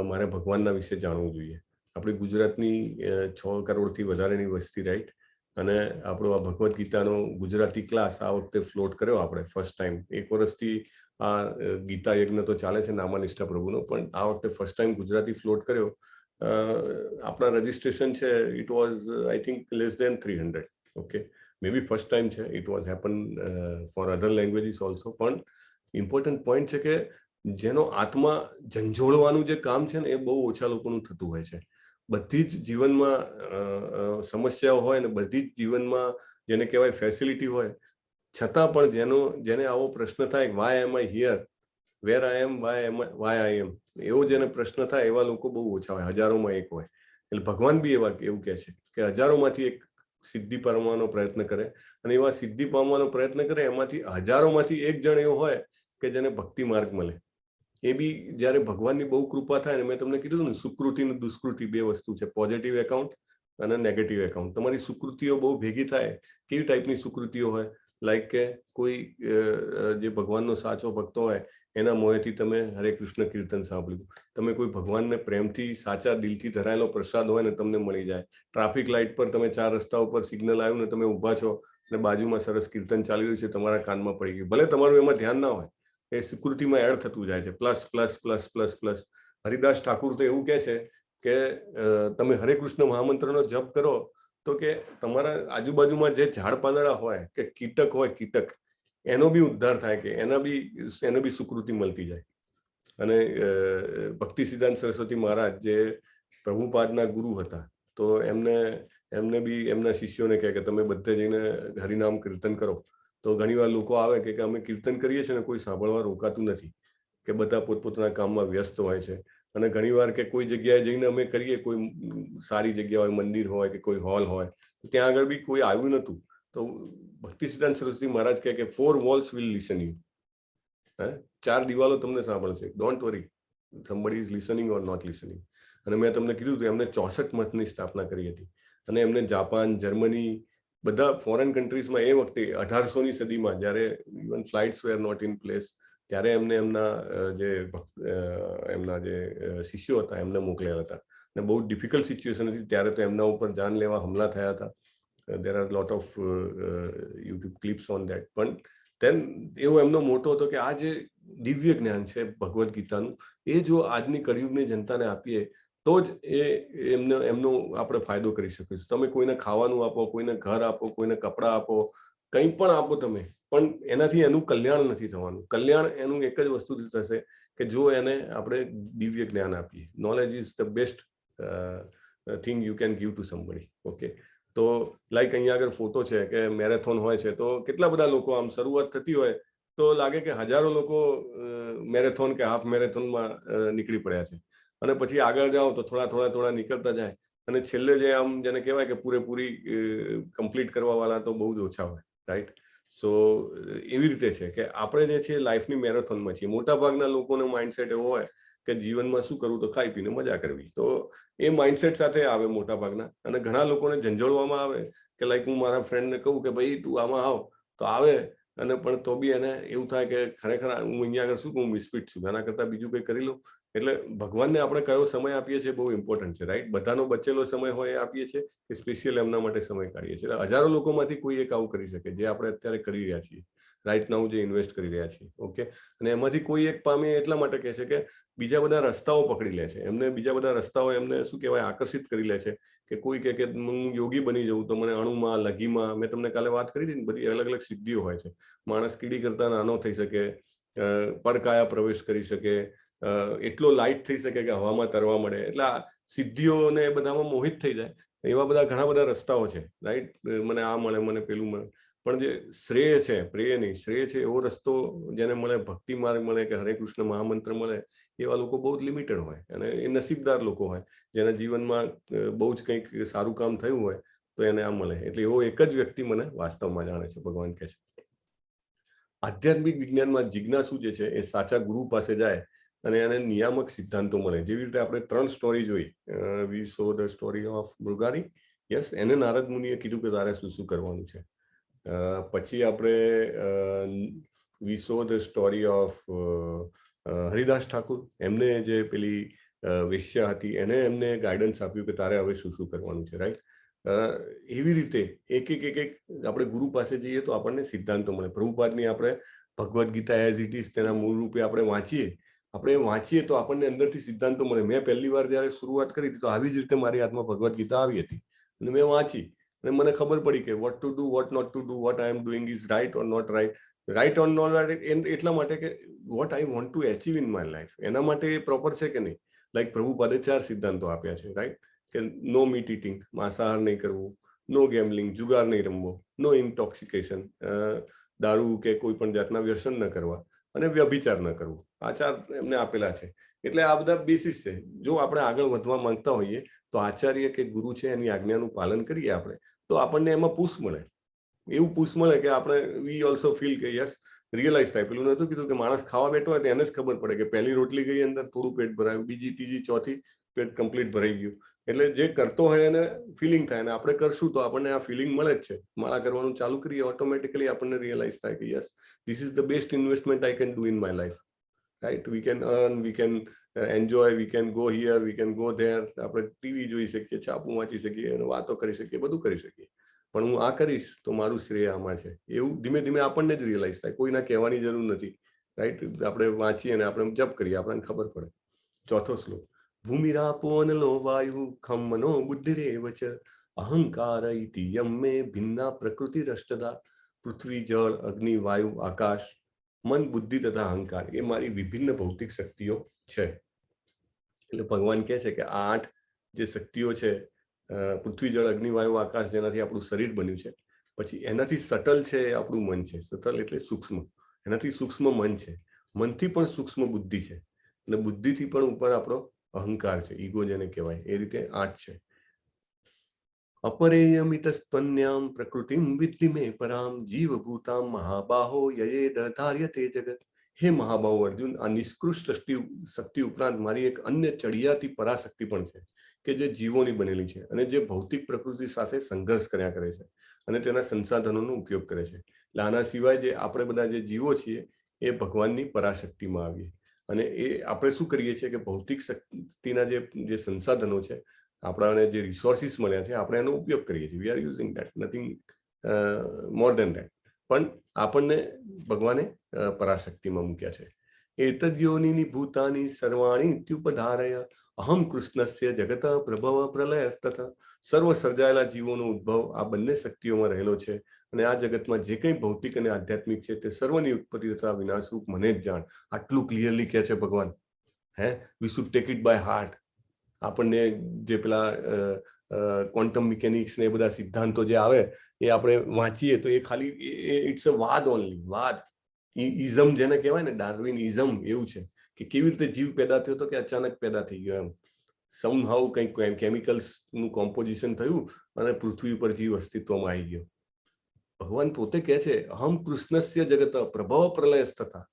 મારે ભગવાનના વિશે જાણવું જોઈએ. આપણી ગુજરાતની 6 કરોડથી વધારેની વસ્તી, રાઈટ? અને આપણો આ ભગવદ્ ગીતાનો ગુજરાતી ક્લાસ આ વખતે ફ્લોટ કર્યો આપણે ફર્સ્ટ ટાઈમ. 1 વર્ષથી આ ગીતા યજ્ઞ તો ચાલે છે નામાનિષ્ઠા પ્રભુનો, પણ આ વખતે ફર્સ્ટ ટાઈમ ગુજરાતી ફ્લોટ કર્યો. આપણા રજિસ્ટ્રેશન છે it was I think less than 300. Okay, maybe first time છે. It was happen for other languages also. પણ ઇમ્પોર્ટન્ટ પોઈન્ટ છે કે જેનો આત્મા ઝંઝોળવાનું જે કામ છે ને એ બહુ ઓછા લોકોનું થતું હોય છે. બધી જ જીવનમાં સમસ્યાઓ હોય ને બધી જ જીવનમાં જેને કહેવાય ફેસિલિટી હોય, છતાં પણ જેને આવો પ્રશ્ન થાય why am I here, where I am, why I am, એવો જેને પ્રશ્ન થાય એવા લોકો બહુ ઓછા હોય, હજારોમાં એક હોય. એટલે ભગવાન બી એવું કહે છે કે હજારોમાંથી એક સિદ્ધિ પામવાનો પ્રયત્ન કરે, અને એવા સિદ્ધિ પામવાનો પ્રયત્ન કરે એમાંથી હજારોમાંથી એક જણ એવો હોય કે જેને ભક્તિ માર્ગ મળે. એ બી જ્યારે ભગવાનની બહુ કૃપા થાય ને, મેં તમને કીધું ને સુકૃતિ અને દુષ્કૃતિ બે વસ્તુ છે, પોઝિટિવ એકાઉન્ટ અને નેગેટિવ એકાઉન્ટ. તમારી સુકૃતિઓ બહુ ભેગી થાય. કેવી ટાઈપની સુકૃતિઓ હોય? લાઈક કે કોઈ જે ભગવાનનો સાચો ભક્તો હોય એના મોંએથી તમે હરે કૃષ્ણ કીર્તન સાંભળ્યું, તમે કોઈ ભગવાનને પ્રેમથી સાચા દિલથી ધરાયેલો પ્રસાદ હોય ને તમને મળી જાય. ટ્રાફિક લાઇટ પર તમે 4 રસ્તા ઉપર સિગ્નલ આવ્યું ને તમે ઊભા છો અને બાજુમાં સરસ કીર્તન ચાલી રહ્યું છે, તમારા કાનમાં પડી ગયું, ભલે તમારું એમાં ધ્યાન ના હોય, એ સુકૃતિમાં એડ થતું જાય છે, plus plus plus plus plus. Haridas Thakur તો એવું કહે છે કે તમે હરે કૃષ્ણ મહામંત્રનો જપ કરો તો કે તમારા આજુબાજુમાં જે ઝાડ પાંદડા હોય કે કીટક હોય, કીટક એનો બી ઉદ્ધાર થાય, કે એને બી સુકૃતિ મળતી જાય. અને ભક્તિ સિદ્ધાંત સરસ્વતી મહારાજ જે પ્રભુપાદના ગુરુ હતા, તો એમને બી એમના શિષ્યોને કહે કે તમે બધે જઈને હરિનામ કીર્તન કરો. તો ઘણીવાર લોકો આવે કે અમે કીર્તન કરીએ છીએ ને કોઈ સાંભળવા રોકાતું નથી, કે બધા પોતપોતાના કામમાં વ્યસ્ત હોય છે. અને ઘણીવાર કે કોઈ જગ્યાએ જઈને અમે કરીએ, કોઈ સારી જગ્યા હોય, મંદિર હોય કે કોઈ હોલ હોય, ત્યાં આગળ બી કોઈ આવ્યું નહોતું. તો ભક્તિ સિદ્ધાંત સરસ્વતી મહારાજ કહે કે 4 walls will listen you. 4 દિવાલો તમને સાંભળશે, don't worry, somebody is listening or not listening. અને મેં તમને કીધું હતું એમને 64 મઠની સ્થાપના કરી હતી, અને એમને જાપાન, જર્મની, બધા ફોરેન કન્ટ્રીઝમાં એ વખતે 1800ની સદીમાં જ્યારે even flights were not in place, ત્યારે એમને એમના જે શિષ્યો હતા એમને મોકલ્યા હતા. અને બહુ ડિફિકલ્ટ સિચ્યુએશન હતી ત્યારે, તો એમના ઉપર જાનલેવા હુમલા થયા હતા. there are lot of YouTube clips on that. પણ then એવો એમનો મોટો હતો કે આ જે દિવ્ય જ્ઞાન છે ભગવદ્ ગીતાનું, એ જો આજની કળિયુગની જનતાને આપીએ તો જ એમનો આપણે ફાયદો કરી શકીશું. તમે કોઈને ખાવાનું આપો, કોઈને ઘર આપો, કોઈને કપડાં આપો, કંઈ પણ આપો તમે, પણ એનાથી એનું કલ્યાણ નથી થવાનું. કલ્યાણ એનું એક જ વસ્તુથી થશે કે જો એને આપણે દિવ્ય જ્ઞાન આપીએ. Knowledge is the best thing you can give to somebody. Okay, તો લાઈક અહીંયા આગળ ફોટો છે કે મેરેથોન હોય છે, તો કેટલા બધા લોકો આમ શરૂઆત થતી હોય તો લાગે કે હજારો લોકો મેરેથોન કે હાફ મેરેથોનમાં નીકળી પડ્યા છે, અને પછી આગળ જાઓ તો થોડા નીકળતા જાય, અને છેલ્લે જે આમ જેને કહેવાય કે પૂરેપૂરી કમ્પ્લીટ કરવા વાળા તો બહુ જ ઓછા હોય, રાઈટ? સો એવી રીતે છે કે આપણે જે છે લાઈફની મેરેથોનમાં છીએ. મોટા ભાગના લોકોનો માઇન્ડસેટ એવો હોય કે જીવનમાં શું કરવું, તો ખાઈ પીને મજા કરવી. તો એ માઇન્ડસેટ સાથે આવે મોટા ભાગના, અને ઘણા લોકોને ઝંઝોળવામાં આવે કે લાઈક હું મારા ફ્રેન્ડને કહું કે ભાઈ તું આમાં આવ, તો આવે, અને પણ તો બી એને એવું થાય કે ખરેખર હું અહીંયા આગળ શું હું મિસફિટ છું, એના કરતાં બીજું કંઈ કરી લઉં. એટલે ભગવાનને આપણે કયો સમય આપીએ છીએ બહુ ઇમ્પોર્ટન્ટ છે, રાઈટ? બધાનો બચેલો સમય હોય એ આપીએ છીએ કે સ્પેશિયલ એમના માટે સમય કાઢીએ છીએ. એટલે હજારો લોકોમાંથી કોઈ એક આવું કરી શકે જે આપણે અત્યારે કરી રહ્યા છીએ, રાઈટ નાઉ જે ઇન્વેસ્ટ કરી રહ્યા છીએ. ઓકે, અને એમાંથી કોઈ એક પામે એટલા માટે કહે છે કે બીજા બધા રસ્તાઓ પકડી લે છે, એમને બીજા બધા રસ્તાઓ એમને શું કહેવાય આકર્ષિત કરી લે છે. કે કોઈ કહે કે હું યોગી બની જાઉં તો મને અણુમાં, લઘીમાં, મેં તમને કાલે વાત કરી હતી ને, બધી અલગ અલગ સિદ્ધિઓ હોય છે. માણસ કીડી કરતા નાનો થઈ શકે, પરકાયા પ્રવેશ કરી શકે, એટલો લાઇટ થઈ શકે કે હવામાં તરવા મળે. એટલે આ સિદ્ધિઓને એ બધામાં મોહિત થઈ જાય. એવા બધા ઘણા બધા રસ્તાઓ છે, રાઈટ? મને આ મળે, મને પેલું મળે, પણ જે શ્રેય છે, પ્રેય નહીં, શ્રેય છે એવો રસ્તો જેને મળે, ભક્તિ માર્ગ મળે કે હરે કૃષ્ણ મહામંત્ર મળે, એવા લોકો બહુ જ લિમિટેડ હોય, અને એ નસીબદાર લોકો હોય જેના જીવનમાં બહુ જ કંઈક સારું કામ થયું હોય તો એને આ મળે. એટલે એવો એક જ વ્યક્તિ મને વાસ્તવમાં જાણે છે, ભગવાન કહે છે. આધ્યાત્મિક વિજ્ઞાનમાં જિજ્ઞાસુ જે છે એ સાચા ગુરુ પાસે જાય અને એને નિયામક સિદ્ધાંતો મળે. જેવી રીતે આપણે 3 સ્ટોરી જોઈ, વી saw the story of મૃગારી. Yes, એને નારદ મુનિએ કીધું કે તારે શું શું કરવાનું છે. પછી આપણે we saw the story of Haridas Thakur. એમને જે પેલી વેશ્યા હતી એમને ગાઈડન્સ આપ્યું કે તારે હવે શું શું કરવાનું છે, રાઈટ? એવી રીતે એક આપણે ગુરુ પાસે જઈએ તો આપણને સિદ્ધાંતો મળે. પ્રભુપાદની આપણે Bhagavad Gita as it is તેના મૂળ રૂપે આપણે વાંચીએ તો આપણને અંદરથી સિદ્ધાંતો મળે. મેં પહેલી વાર જયારે શરૂઆત કરી હતી તો આવી જ રીતે મારી હાથમાં ભગવદ્ ગીતા આવી હતી, અને મેં વાંચી, અને મને ખબર પડી કે what to do, what not to do, what I am doing is right or not right. Right or not right એટલા માટે કે what I want to achieve in my life, એના માટે એ પ્રોપર છે કે નહીં. લાઈક પ્રભુપાદે 4 સિદ્ધાંતો આપ્યા છે, રાઈટ? કે નો મીટ ઇટિંગ, માંસાહાર નહીં કરવું, નો ગેમલિંગ, જુગાર નહીં રમવો, નો ઇન્ટોક્સિકેશન, દારૂ કે કોઈ પણ જાતના વ્યસન ન કરવા, અને વ્યભિચાર ન કરવું. આ 4 એમને આપેલા છે. એટલે આ બધા બેસિસ છે. જો આપણે આગળ વધવા માંગતા હોઈએ તો આચાર્ય કે ગુરુ છે એની આજ્ઞાનું પાલન કરીએ આપણે, તો આપણને એમાં પુશ મળે. એવું પુશ મળે કે આપણે વી ઓલ્સો ફીલ કે યસ, રિયલાઇઝ થાય. પેલું નતું કીધું કે માણસ ખાવા બેઠો હોય તો એને જ ખબર પડે કે પહેલી રોટલી ગઈ અંદર થોડું પેટ ભરાયું, બીજી, ત્રીજી, ચોથી પેટ કમ્પ્લીટ ભરાઈ ગયું. એટલે જે કરતો હોય એને ફિલિંગ થાય, અને આપણે કરશું તો આપણને આ ફિલિંગ મળે જ છે. માળા કરવાનું ચાલુ કરીએ ઓટોમેટિકલી આપણને રિયલાઇઝ થાય કે yes, this is the best investment I can do in my life, right. We can earn, we can enjoy, we can go here, we can go there. આપણે ટીવી જોઈ શકીએ, છાપું વાંચી શકીએ, અને વાતો કરી શકીએ, બધું કરી શકીએ. પણ હું આ કરીશ તો મારું શ્રેય આમાં છે, એવું ધીમે ધીમે આપણને જ રિયલાઇઝ થાય. કોઈના કહેવાની જરૂર નથી, રાઈટ. આપણે વાંચીએ અને આપણે જપ કરીએ, આપણને ખબર પડે. 4થો શ્લોક. ભૂમિરાપો અનલો વાયુ ખમ મનો બુદ્ધિરેવ ચ અહંકાર ઇતિ યમ્મે ભિન્ના પ્રકૃતિ રષ્ટદા. પૃથ્વી, જળ, અગ્નિ, વાયુ, આકાશ, મન, બુદ્ધિ તથા અહંકાર એ મારી વિભિન્ન ભૌતિક શક્તિઓ છે. એટલે ભગવાન કહે છે કે આ 8 જે શક્તિઓ છે, પૃથ્વી, જળ, અગ્નિ, વાયુ, આકાશ, જેનાથી આપણું શરીર બન્યું છે, પછી એનાથી સટલ છે એ આપણું મન છે. સટલ એટલે સૂક્ષ્મ. એનાથી સૂક્ષ્મ મન છે. મનથી પણ સૂક્ષ્મ બુદ્ધિ છે, અને બુદ્ધિથી પણ ઉપર આપણો અહંકાર છે, ઈગો જેને કહેવાય. એ રીતે 8 છે. અપરેયમિતસ્ત્વન્યામ પ્રકૃતિમ વિદ્ધિ મે પરામ જીવભૂતામ મહાબાહો યયેદ ધાર્યતે જગત. હે મહાબાહો અર્જુન, આ નિષ્કૃષ્ટ શક્તિ ઉપરાંત મારી એક અન્ય ચડિયાતી પરાશક્તિ પણ છે, કે જે જીવોની બનેલી છે, અને જે ભૌતિક પ્રકૃતિ સાથે સંઘર્ષ કર્યા કરે છે, અને તેના સંસાધનોનો ઉપયોગ કરે છે. એટલે આના સિવાય જે આપણે બધા જે જીવો છીએ એ ભગવાનની પરાશક્તિમાં આવીએ. અને એ આપણે શું કરીએ છીએ કે ભૌતિક શક્તિના જે સંસાધનો છે, આપણાને જે રિસોર્સિસ મળ્યા છે, આપણે એનો ઉપયોગ કરીએ છીએ. We are using that, nothing more than that. પણ આપણને ભગવાને પરાશક્તિમાં મૂક્યા છે. એતદ્યોનિની ભૂતાની સર્વાણી ઇત્યુપધારય અહમ કૃષ્ણસ્ય જગત પ્રભવ પ્રલયસ્તત. સર્વ સર્જાયેલા જીવોનો ઉદ્ભવ આ બંને શક્તિઓમાં રહેલો છે, અને આ જગતમાં જે કંઈ ભૌતિક અને આધ્યાત્મિક છે તે સર્વની ઉત્પત્તિ તથા વિનાશરૂપ મને જ જાણ. આટલું ક્લિયરલી કહે છે ભગવાન. We should take it by heart. આપણને જે પેલા ક્વોન્ટમ મિકેનિક્સ ને એ બધા સિદ્ધાંતો જે આવે એ આપણે વાંચીએ તો એ ખાલી ઇટ્સ અ વાદ ઓનલી. વાદ, ઇઝમ જેને કહેવાય ને, ડાર્વિન ઇઝમ એવું છે કે કેવી રીતે જીવ પેદા થયો તો કે અચાનક પેદા થઈ ગયો એમ. સમહાઉ કંઈક કેમિકલ્સનું કોમ્પોઝિશન થયું અને પૃથ્વી ઉપર જીવ અસ્તિત્વમાં આવી ગયો. ભગવાન પોતે કહે છે અહમ કૃષ્ણસ્ય જગત પ્રભવ પ્રલયસ્તથા.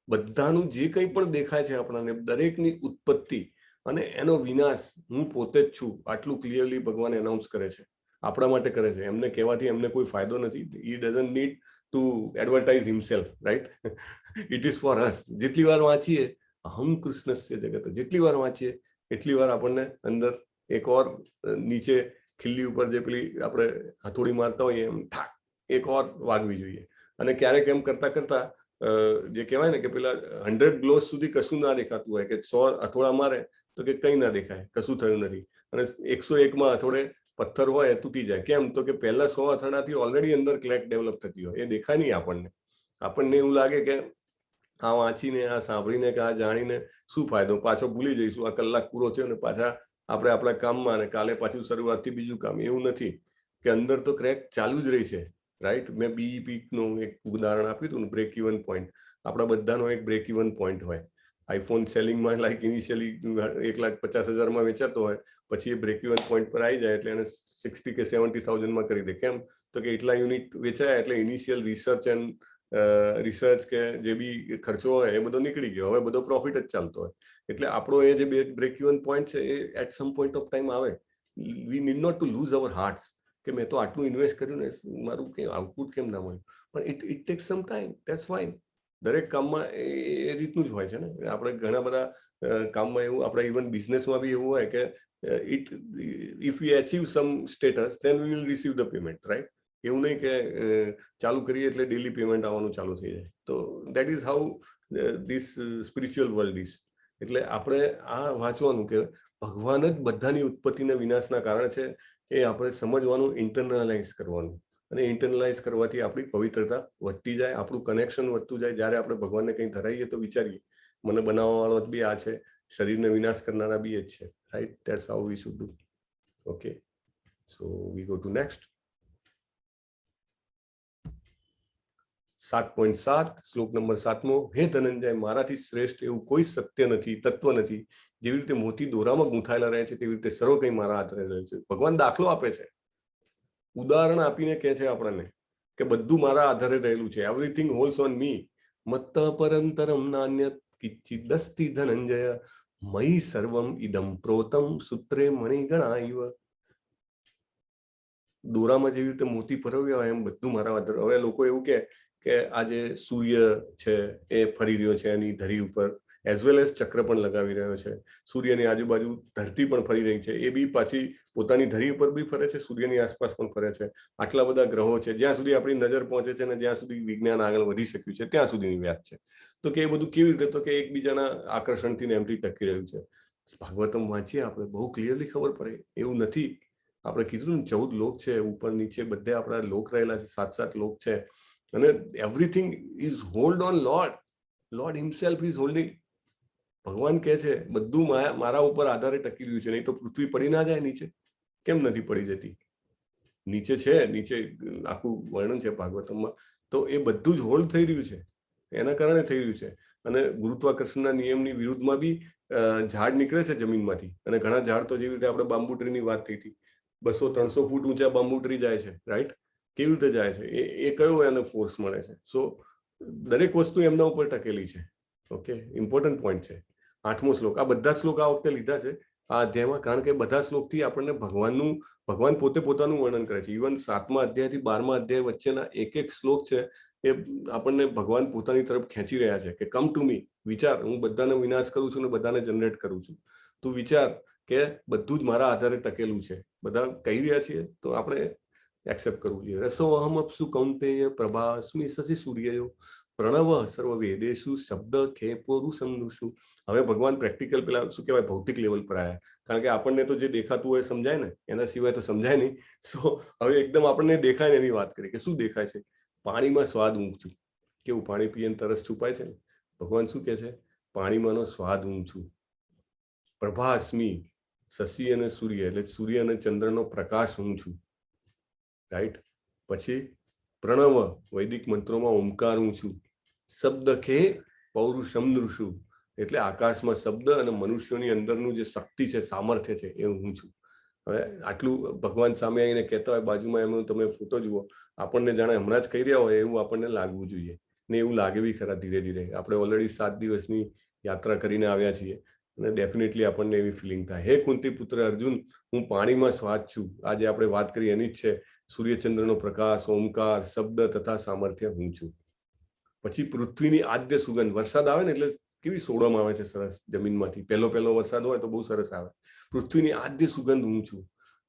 બધાનું જે કંઈ પણ દેખાય છે આપણને, દરેકની ઉત્પત્તિ અને એનો વિનાશ હું પોતે જ છું. આટલું ક્લિયરલી ભગવાન એનાઉન્સ કરે છે. આપણા માટે કરે છે. એમને કહેવાથી એમને કોઈ ફાયદો નથી. He doesn't need to advertise himself, right. It is for us. જેટલી વાર વાંચીએ અહમ કૃષ્ણસ્ય જગત, જેટલી વાર વાંચીએ એટલી વાર આપણને અંદર એક ઓર નીચે ખિલ્લી ઉપર જે પેલી આપણે હથોડી મારતા હોઈએ એમ ઠાક એક ઓર વાગવી જોઈએ. અને ક્યારેક એમ કરતા કરતા જે કહેવાય ને કે પેલા 100 ગ્લોસ સુધી કશું ના દેખાતું હોય, કે 100 હથોડા મારે તો કે કંઈ ના દેખાય, કશું થયું નથી. અને 101માં હથોડે પથ્થર હોય તૂટી જાય. કેમ? તો કે પહેલા 100 હથોડાથી ઓલરેડી અંદર ક્રેક ડેવલપ થતી હોય, એ દેખાય નહીં આપણને. આપણને એવું લાગે કે આ વાંચીને, આ સાંભળીને, કે આ જાણીને શું ફાયદો, પાછો ભૂલી જઈશું. આ કલાક પૂરો થયો ને પાછા આપણે આપણા કામમાં, અને કાલે પાછું શરૂઆતથી બીજું કામ. એવું નથી, કે અંદર તો ક્રેક ચાલુ જ રહી છે, રાઈટ. મેં બીઈપીનું એક ઉદાહરણ આપ્યું હતું, બ્રેક ઇવન પોઈન્ટ. આપણા બધાનો એક બ્રેક ઇવન પોઈન્ટ હોય. આઈફોન સેલિંગમાં લાઈક ઇનિશિયલી 1,50,000માં વેચાતો હોય, પછી એ બ્રેક ઇવન પોઈન્ટ પર આવી જાય એટલે એને 60 કે 70,000માં કરી દે. કેમ? તો કે એટલા યુનિટ વેચાયા એટલે ઇનિશિયલ રિસર્ચ કે જે બી ખર્ચો હોય એ બધો નીકળી ગયો. હવે બધો પ્રોફિટ જ ચાલતો હોય. એટલે આપણો એ જે બ્રેક ઇવન પોઈન્ટ છે એ at some point of time આવે. We need not to lose our hearts, કે મેં તો આટલું ઇન્વેસ્ટ કર્યું ને મારું કંઈ આઉટપુટ કેમ ના મળ્યું. પણ it tax some time, that's fine. દરેક કામમાં એ રીતનું જ હોય છે ને. આપણે ઘણા બધા કામમાં એવું, આપણે ઇવન બિઝનેસમાં બી એવું હોય કે if we achieve some status then we will receive the payment, right. એવું નહીં કે ચાલુ કરીએ એટલે ડેલી પેમેન્ટ આવવાનું ચાલુ થઈ જાય. તો that is how this spiritual world is. એટલે આપણે આ વાંચવાનું કે ભગવાન જ બધાની ઉત્પત્તિના વિનાશના કારણ છે, એ આપણે સમજવાનું, ઇન્ટરનલાઇઝ કરવાનું. અને ઇન્ટરનલાઇઝ કરવાથી આપણી પવિત્રતા વધતી જાય, આપણું કનેક્શન વધતું જાય. જ્યારે આપણે ભગવાનને કંઈ ધરાઈએ તો વિચારીએ મને બનાવવા વાળો જ બી આ છે, શરીરને વિનાશ કરનારા બી એ જ છે, right. That's how we should do. Okay, so we go to next. 7.7 શ્લોક નંબર 7મો. હે ધનંજય, મારાથી શ્રેષ્ઠ એવું કોઈ સત્ય નથી, તત્વ નથી. જેવી રીતે મોતી દોરામાં ગૂંથાયેલા રહે છે તેવી રીતે સર્વ કંઈ મારા આધારે રહે છે. ભગવાન દાખલો આપે છે, ઉદાહરણ આપીને કહે છે આપણને કે બધું મારા આધારે રહેલું છે. Everything holds on me. મત્ત પરંતરમ નાન્યત કિંચિદસ્તિ ધનંજય મયી સર્વમ ઇદમ પ્રોતમ સૂત્રે મણિગણા ઇવ. દોરામાં જેવી રીતે મોતી પરોવ્યા હોય એમ બધું મારા આધારે. હવે લોકો એવું કે આજે સૂર્ય છે એ ફરી રહ્યો છે એની ધરી ઉપર, એઝ વેલ એઝ ચક્ર પણ લગાવી રહ્યો છે. સૂર્યની આજુબાજુ ધરતી પણ ફરી રહી છે, એ બી પાછી પોતાની ધરી ઉપર બી ફરે છે, સૂર્યની આસપાસ પણ ફરે છે. આટલા બધા ગ્રહો છે, જ્યાં સુધી આપણી નજર પહોંચે છે અને જ્યાં સુધી વિજ્ઞાન આગળ વધી શક્યું છે ત્યાં સુધીની વાત છે. તો કે એ બધું કેવી રીતે? તો કે એકબીજાના આકર્ષણથી ને એમથી ટકી રહ્યું છે. ભાગવતમ વાંચીએ આપણે, બહુ ક્લિયરલી ખબર પડે. એવું નથી, આપણે કીધું ને 14 લોક છે, ઉપર નીચે બધે આપણા લોક રહેલા છે, 7 લોક છે. અને everything is hold on lord. Lord himself is holding. ભગવાન કહે છે બધું મારા ઉપર આધારે ટકી રહ્યું છે, નહીં તો પૃથ્વી પડી ના જાય નીચે. કેમ નથી પડી જતી? નીચે છે, નીચે આખું વર્ણન છે ભાગવતમમાં. તો એ બધું જ હોલ્ડ થઈ રહ્યું છે, એના કારણે થઈ રહ્યું છે. અને ગુરુત્વાકર્ષણના નિયમની વિરુદ્ધમાં બી ઝાડ નીકળે છે જમીનમાંથી. અને ઘણા ઝાડ તો જેવી રીતે આપણે બાંબુ ટ્રીની વાત થઈ હતી, 200-300 ફૂટ ઊંચા બાંબુ ટ્રી જાય છે, રાઈટ? કેવી રીતે જાય છે? એ કયો એને ફોર્સ મળે છે? સો દરેક વસ્તુ એમના ઉપર ટકેલી છે. ઓકે, ઇમ્પોર્ટન્ટ પોઈન્ટ છે. 8મો શ્લોક. આ બધા શ્લોક આ વખતે લીધા છે આ અધ્યાયમાં, કારણ કે બધા શ્લોકથી આપણને ભગવાન પોતે પોતાનું વર્ણન કરે છે. ઇવન 7મા અધ્યાયથી 12મા અધ્યાય વચ્ચેના એક શ્લોક છે એ આપણને ભગવાન પોતાની તરફ ખેંચી રહ્યા છે કે કમ ટુ મી, વિચાર, હું બધાનો વિનાશ કરું છું અને બધાને જનરેટ કરું છું. તું વિચાર કે બધું જ મારા આધારે ટકેલું છે. બધા કહી રહ્યા છીએ તો આપણે એક્સેપ્ટ કરવું જોઈએ. રસો અહમ અપસુ કૌંતેય પ્રભાસ્મિ શશિ સૂર્યયો પ્રણવ સર્વ વેદેશુ શબ્દ ખેપોરુ સંદુષુ. હવે ભગવાન પ્રેક્ટિકલ પેલા શું કહેવાય ભૌતિક લેવલ પર આવ્યા, કારણ કે આપણને તો જે દેખાતું હોય સમજાય ને, એના સિવાય તો સમજાય નહીં. સો હવે એકદમ આપણને દેખાય ને એની વાત કરી કે શું દેખાય છે? પાણીમાં સ્વાદ ઊંઘ છું. કેવું પાણી પીએ તરસ છુપાય છે ને? ભગવાન શું કહે છે? પાણીમાંનો સ્વાદ ઊંઘ છું. પ્રભાસ્મિ, શશિ અને સૂર્ય એટલે સૂર્ય અને ચંદ્રનો પ્રકાશ હું છું, રાઈટ? પછી પ્રણવ, વૈદિક મંત્રોમાં ઓમકાર હું છું. શબ્દ ખે પૌરુષમ નૃષુ એટલે આકાશમાં શબ્દ અને મનુષ્યોની અંદરનું જે શક્તિ છે, સામર્થ્ય છે, એ હું છું. હવે આટલું ભગવાન સામે આવીને કહેતા હોય, બાજુમાં એમનો તમે ફોટો જુઓ, આપણને જાણે હમણાં જ કહી રહ્યા હોય એવું આપણને લાગવું જોઈએ. ને એવું લાગે બી ખરા ધીરે ધીરે. આપણે ઓલરેડી 7 દિવસની યાત્રા કરીને આવ્યા છીએ અને ડેફિનેટલી આપણને એવી ફિલિંગ થાય. હે કુંતી પુત્ર અર્જુન, હું પાણીમાં સ્વાદ છું. આજે આપણે વાત કરી એની જ છે. સૂર્યચંદ્રનો પ્રકાશ, ઓમકાર, શબ્દ તથા સામર્થ્ય હું છું. પછી પૃથ્વીની આદ્ય સુગંધ. વરસાદ આવે ને એટલે કેવી સોડમ આવે છે સરસ જમીનમાંથી. પહેલો વરસાદ હોય તો બહુ સરસ આવે. પૃથ્વીની આદ્ય સુગંધ હું છું.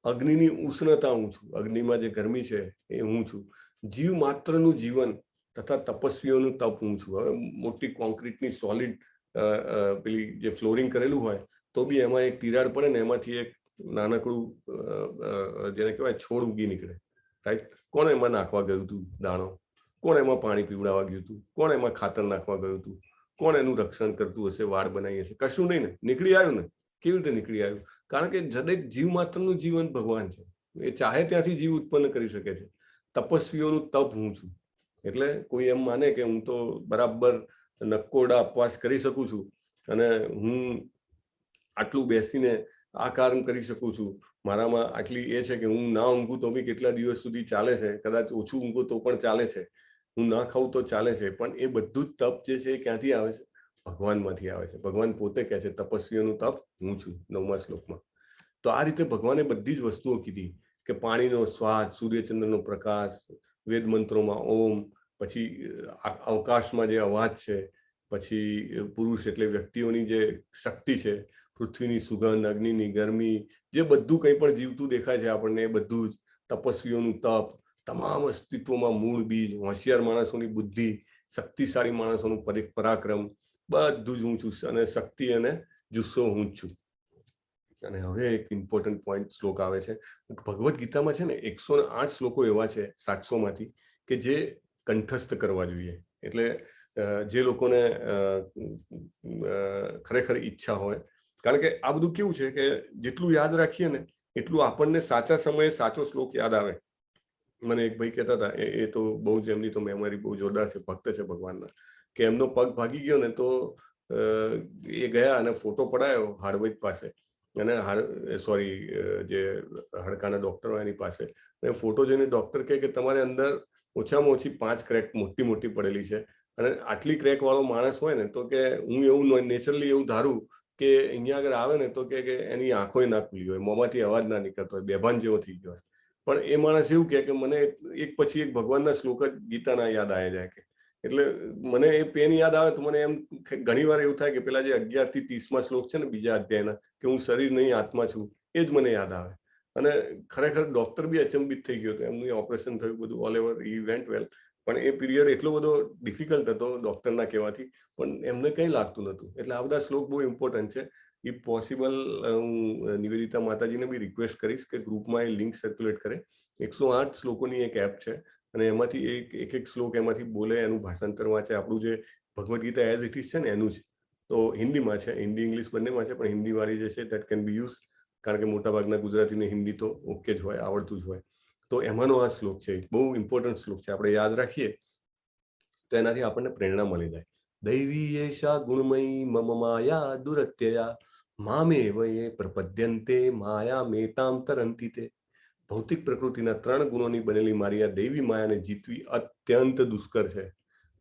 અગ્નિની ઉષ્ણતા હું છું. અગ્નિમાં જે ગરમી છે એ હું છું. જીવ માત્રનું જીવન તથા તપસ્વીઓનું તપ હું છું. હવે મોટી કોન્ક્રીટની સોલિડ પેલી જે ફ્લોરિંગ કરેલું હોય તો બી એમાં એક તિરાડ પડે ને એમાંથી એક નાનકડું જેને કહેવાય છોડ ઉગી નીકળે, રાઈટ? કોણ એમાં નાખવા ગયું હતું દાણો? કોણ એમાં પાણી પીવડાવવા ગયું હતું? કોણ એમાં ખાતર નાખવા ગયું હતું? કોણ એનું રક્ષણ કરતું હશે? વાડ બનાવી હશે? કશું નહીં ને, નીકળી આવ્યું ને. કેવી રીતે નીકળી આવ્યું? કારણ કે દરેક જીવ માત્રનું જીવન ભગવાન છે. એ ચાહે ત્યાંથી જીવ ઉત્પન્ન કરી શકે છે. તપસ્વીઓનું તપ હું છું. એટલે કોઈ એમ માને કે હું તો બરાબર નકોડા અપવાસ કરી શકું છું અને હું આટલું બેસીને આ કામ કરી શકું છું, મારામાં આટલી એ છે કે હું ના ઊંઘું તો બી કેટલા દિવસ સુધી ચાલે છે, કદાચ ઓછું ઊંઘું તો પણ ચાલે છે, હું ના ખાઉં તો ચાલે છે. પણ એ બધું જ તપ જે છે એ ક્યાંથી આવે છે? ભગવાનમાંથી આવે છે. ભગવાન પોતે કહે છે તપસ્વીઓનું તપ હું છું 9મા શ્લોકમાં. તો આ રીતે ભગવાને બધી જ વસ્તુઓ કીધી કે પાણીનો સ્વાદ, સૂર્યચંદ્રનો પ્રકાશ, વેદ મંત્રોમાં ઓમ, પછી અવકાશમાં જે અવાજ છે, પછી પુરુષ એટલે વ્યક્તિઓની જે શક્તિ છે, પૃથ્વીની સુગંધ, અગ્નિની ગરમી, જે બધું કંઈ પણ જીવતું દેખાય છે આપણને એ બધું જ, તપસ્વીઓનું તપ, તમામ અસ્તિત્વમાં મૂળ બીજ, હોશિયાર માણસોની બુદ્ધિ, શક્તિશાળી માણસોનું પરાક્રમ, બધું જ હું છું. અને શક્તિ અને જુસ્સો હું જ છું. અને હવે એક ઇમ્પોર્ટન્ટ પોઈન્ટ શ્લોક આવે છે. ભગવદ્ ગીતામાં છે ને 108 શ્લોકો એવા છે 700માંથી કે જે કંઠસ્થ કરવા જોઈએ. એટલે જે લોકોને ખરેખર ઈચ્છા હોય, કારણ કે આ બધું કેવું છે કે જેટલું યાદ રાખીએ ને એટલું આપણને સાચા સમયે સાચો શ્લોક યાદ આવે. મને એક ભાઈ કહેતા હતા, એ તો બહુ જ એમની તો મેમરી બહુ જોરદાર છે, ભક્ત છે ભગવાનના, કે એમનો પગ ભાગી ગયો ને તો એ ગયા અને ફોટો પડાયો હાર્ડવેજ પાસે, અને સોરી જે હાડકાના ડોક્ટર હોય એની પાસે, અને ફોટો જોઈને ડોક્ટર કહે કે તમારે અંદર ઓછામાં ઓછી 5 ક્રેક મોટી મોટી પડેલી છે, અને આટલી ક્રેક વાળો માણસ હોય ને તો કે હું એવું નેચરલી એવું ધારું કે અહીંયા આગળ આવે ને તો કે એની આંખો ના ખુલી હોય, મોંમાંથી અવાજ ના નીકળતો હોય, બેભાન જેવો થઈ ગયો હોય. પણ એ માણસ એવું કે મને એક પછી એક ભગવાનના શ્લોક જ ગીતાના યાદ આવી જાય. કે એટલે મને એ પેન યાદ આવે તો મને એમ ઘણી વાર એવું થાય કે પેલા જે 11 થી 30માં શ્લોક છે ને બીજા અધ્યાયના, કે હું શરીર નહીં આત્મા છું, એ જ મને યાદ આવે. અને ખરેખર ડોક્ટર બી અચંબિત થઈ ગયો હતો, એમનું ઓપરેશન થયું બધું, ઓલ ઓવર ઈ વેન્ટ વેલ, પણ એ પીરિયડ એટલો બધો ડિફિકલ્ટ હતો ડોક્ટરના કહેવાથી, પણ એમને કંઈ લાગતું નહોતું. એટલે આ બધા શ્લોક બહુ ઇમ્પોર્ટન્ટ છે. ઇફ પોસિબલ હું નિવેદિતા માતાજીને બી રિક્વેસ્ટ કરીશ કે ગ્રુપમાં એ લિંક સર્ક્યુલેટ કરે. 108 શ્લોકોની એક એપ છે, અને એમાંથી એક શ્લોક એમાંથી બોલે, એનું ભાષાંતર વાંચે. આપણું જે Bhagavad Gita as it is છે ને એનું જ, તો હિન્દીમાં છે, હિન્દી ઇંગ્લિશ બંનેમાં છે, પણ હિન્દી વાળી જે છે દેટ કેન બી યુઝ, કારણ કે મોટાભાગના ગુજરાતીને હિન્દી તો ઓકે જ હોય, આવડતું જ હોય. તો એમાંનો આ શ્લોક છે, બહુ ઇમ્પોર્ટન્ટ શ્લોક છે. આપણે યાદ રાખીએ તો એનાથી આપણને પ્રેરણા મળી જાય. દૈવી એશા ગુણમયી મમ માયા દુરત્યયા મામેવ યે પ્રપદ્યન્તે માયા મેતામ તરંતિ તે. ભૌતિક પ્રકૃતિના 3 ગુણોની બનેલી મારી આ દૈવી માયાને જીતવી અત્યંત દુષ્કર છે.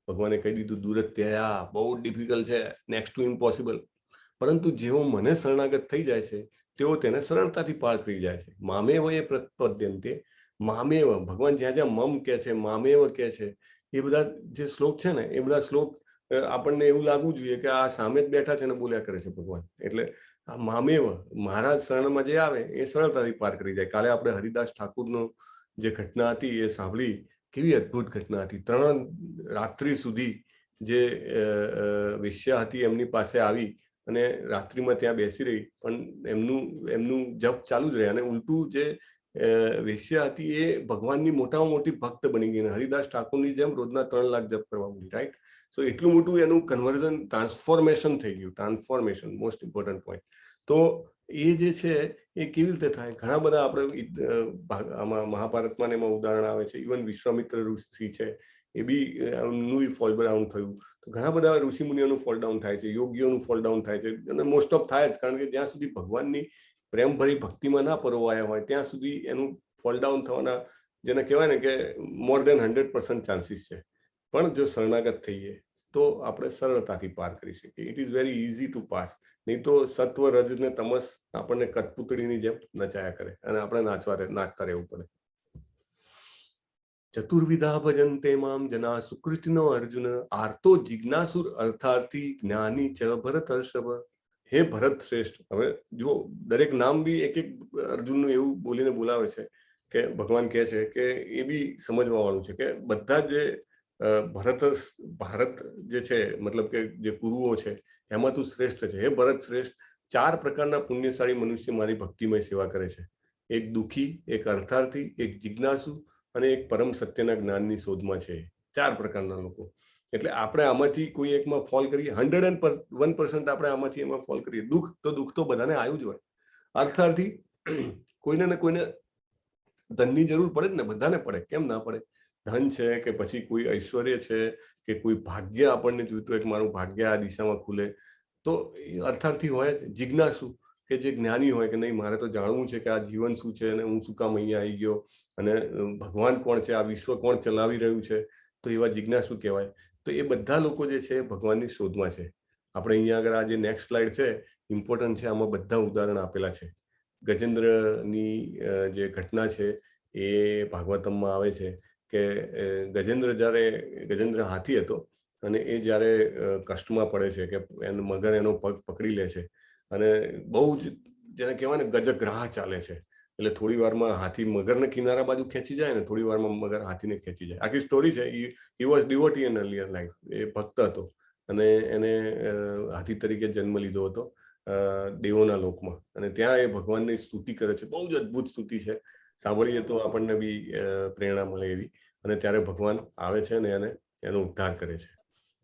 ભગવાને કહી દીધું દુરત્યયા, બહુ ડિફિકલ્ટ છે, નેક્સ્ટ ટુ ઇમ્પોસિબલ. પરંતુ જેવો મને શરણાગત થઈ જાય છે તેઓ તેને સરળતાથી પાર કરી જાય છે. મામેવ યે પ્રપદ્યન્તે, મામેવ, ભગવાન જ્યાં જ્યાં મમ કહે છે, મામેવ કહે છે, એ બધા જે શ્લોક છે ને એ બધા શ્લોક આપણને એવું લાગવું જોઈએ કે આ સામે જ બેઠા છે ને બોલ્યા કરે છે ભગવાન. એટલે આ મામેવ, મારા શરણમાં જે આવે એ સરળતાથી પાર કરી જાય. કાલે આપણે હરિદાસ ઠાકુરનો જે ઘટના હતી એ સાંભળી, કેવી અદ્ભુત ઘટના હતી. 3 રાત્રિ સુધી જે વેશ્યા હતી એમની પાસે આવી અને રાત્રિમાં ત્યાં બેસી રહી, પણ એમનું જપ ચાલુ જ રહે, અને ઉલટું જે વેશ્યા હતી એ ભગવાનની મોટામાં મોટી ભક્ત બની ગઈ, હરિદાસ ઠાકુરની જેમ રોજના 3 લાખ જપ કરવા માંડી. રાઈટ? સો એટલું મોટું એનું કન્વર્ઝન, ટ્રાન્સફોર્મેશન થઈ ગયું. Transformation most important point. તો એ જે છે એ કેવી રીતે થાય? ઘણા બધા આપણે આમાં મહાભારતમાં એમાં ઉદાહરણ આવે છે. ઇવન વિશ્વામિત્ર ઋષિ છે, એ બી એમનું ફોલ ડાઉન થયું. તો ઘણા બધા ઋષિ મુનિઓનું ફોલ ડાઉન થાય છે, યોગીઓનું ફોલ ડાઉન થાય છે, અને મોસ્ટ ઓફ થાય જ, કારણ કે જ્યાં સુધી ભગવાનની પ્રેમભરી ભક્તિમાં ના પરોવાયા હોય ત્યાં સુધી એનું ફોલ ડાઉન થવાના, જેને કહેવાય ને કે મોર દેન 100% ચાન્સીસ છે. પણ જો શરણાગત થઈએ તો આપણે સરળતાથી પાર કરી શકીએ. It is very easy to pass. નહીં તો સત્વ, રજ ને તમસ આપણને કઠપૂતળીની જેમ નચાયા કરે અને આપણે નાચતા રહેવું પડે. ચતુર્વિધા ભજન્તે મામ જના સુકૃતિનો અર્જુન, આર્તો જિજ્ઞાસુર અર્થાર્થી જ્ઞાની ચ ભરતર્ષભ. હે ભરત શ્રેષ્ઠ. હવે જો દરેક નામ બી એક એક અર્જુનનું એવું બોલીને બોલાવે છે કે ભગવાન કહે છે કે એ બી સમજવા વાળું છે કે બધા જે ભારત જે છે, મતલબ કે જે કુરુઓ છે એમાં તું શ્રેષ્ઠ છે. હે ભરત શ્રેષ્ઠ, 4 પ્રકારના પુણ્યશાળી મનુષ્ય મારી ભક્તિમય સેવા કરે છે. એક દુઃખી, એક અર્થાર્થી, એક જિજ્ઞાસુ અને એક પરમ સત્યના જ્ઞાનની શોધમાં છે. 4 પ્રકારના લોકો. એટલે આપણે આમાંથી કોઈ એકમાં ફોલ કરીએ, 101% આપણે આમાંથી એમાં ફોલ કરીએ. દુઃખ તો બધાને આવ્યું જ હોય. અર્થાર્થી, કોઈને ને કોઈને ધનની જરૂર પડે જ ને, બધાને પડે, કેમ ના પડે? ધન છે કે પછી કોઈ ઐશ્વર્ય છે કે કોઈ ભાગ્ય આપણને જોઈતું હોય કે મારું ભાગ્ય આ દિશામાં ખુલે, તો અર્થાર્થી હોય જ. જિજ્ઞાસુ, કે જે જ્ઞાની હોય કે નહીં, મારે તો જાણવું છે કે આ જીવન શું છે અને હું શું કામ અહીંયા આવી ગયો, અને ભગવાન કોણ છે, આ વિશ્વ કોણ ચલાવી રહ્યું છે, તો એવા જિજ્ઞાસુ કહેવાય. તો એ બધા લોકો જે છે ભગવાનની શોધમાં છે. આપણે અહીંયા આગળ આ જે નેક્સ્ટ સ્લાઇડ છે ઇમ્પોર્ટન્ટ છે, આમાં બધા ઉદાહરણ આપેલા છે. ગજેન્દ્રની જે ઘટના છે એ ભાગવતમમાં આવે છે કે ગજેન્દ્ર હાથી હતો, અને એ જ્યારે કષ્ટમાં પડે છે કે મગર એનો પગ પકડી લે છે, અને બહુ જ જેને કહેવાય ને ગજગ્રાહ ચાલે છે. એટલે થોડી વારમાં હાથી મગરને કિનારા બાજુ ખેંચી જાય ને થોડી વારમાં મગર હાથીને ખેંચી જાય. આખી સ્ટોરી છે. He was devotee in earlier life. એ ભક્ત હતો અને એને હાથી તરીકે જન્મ લીધો હતો દેવોના લોકમાં, અને ત્યાં એ ભગવાનની સ્તુતિ કરે છે. બહુ જ અદ્ભુત સ્તુતિ છે, સાંભળીએ તો આપણને બી પ્રેરણા મળે એવી. અને ત્યારે ભગવાન આવે છે અને એનો ઉદ્ધાર કરે છે.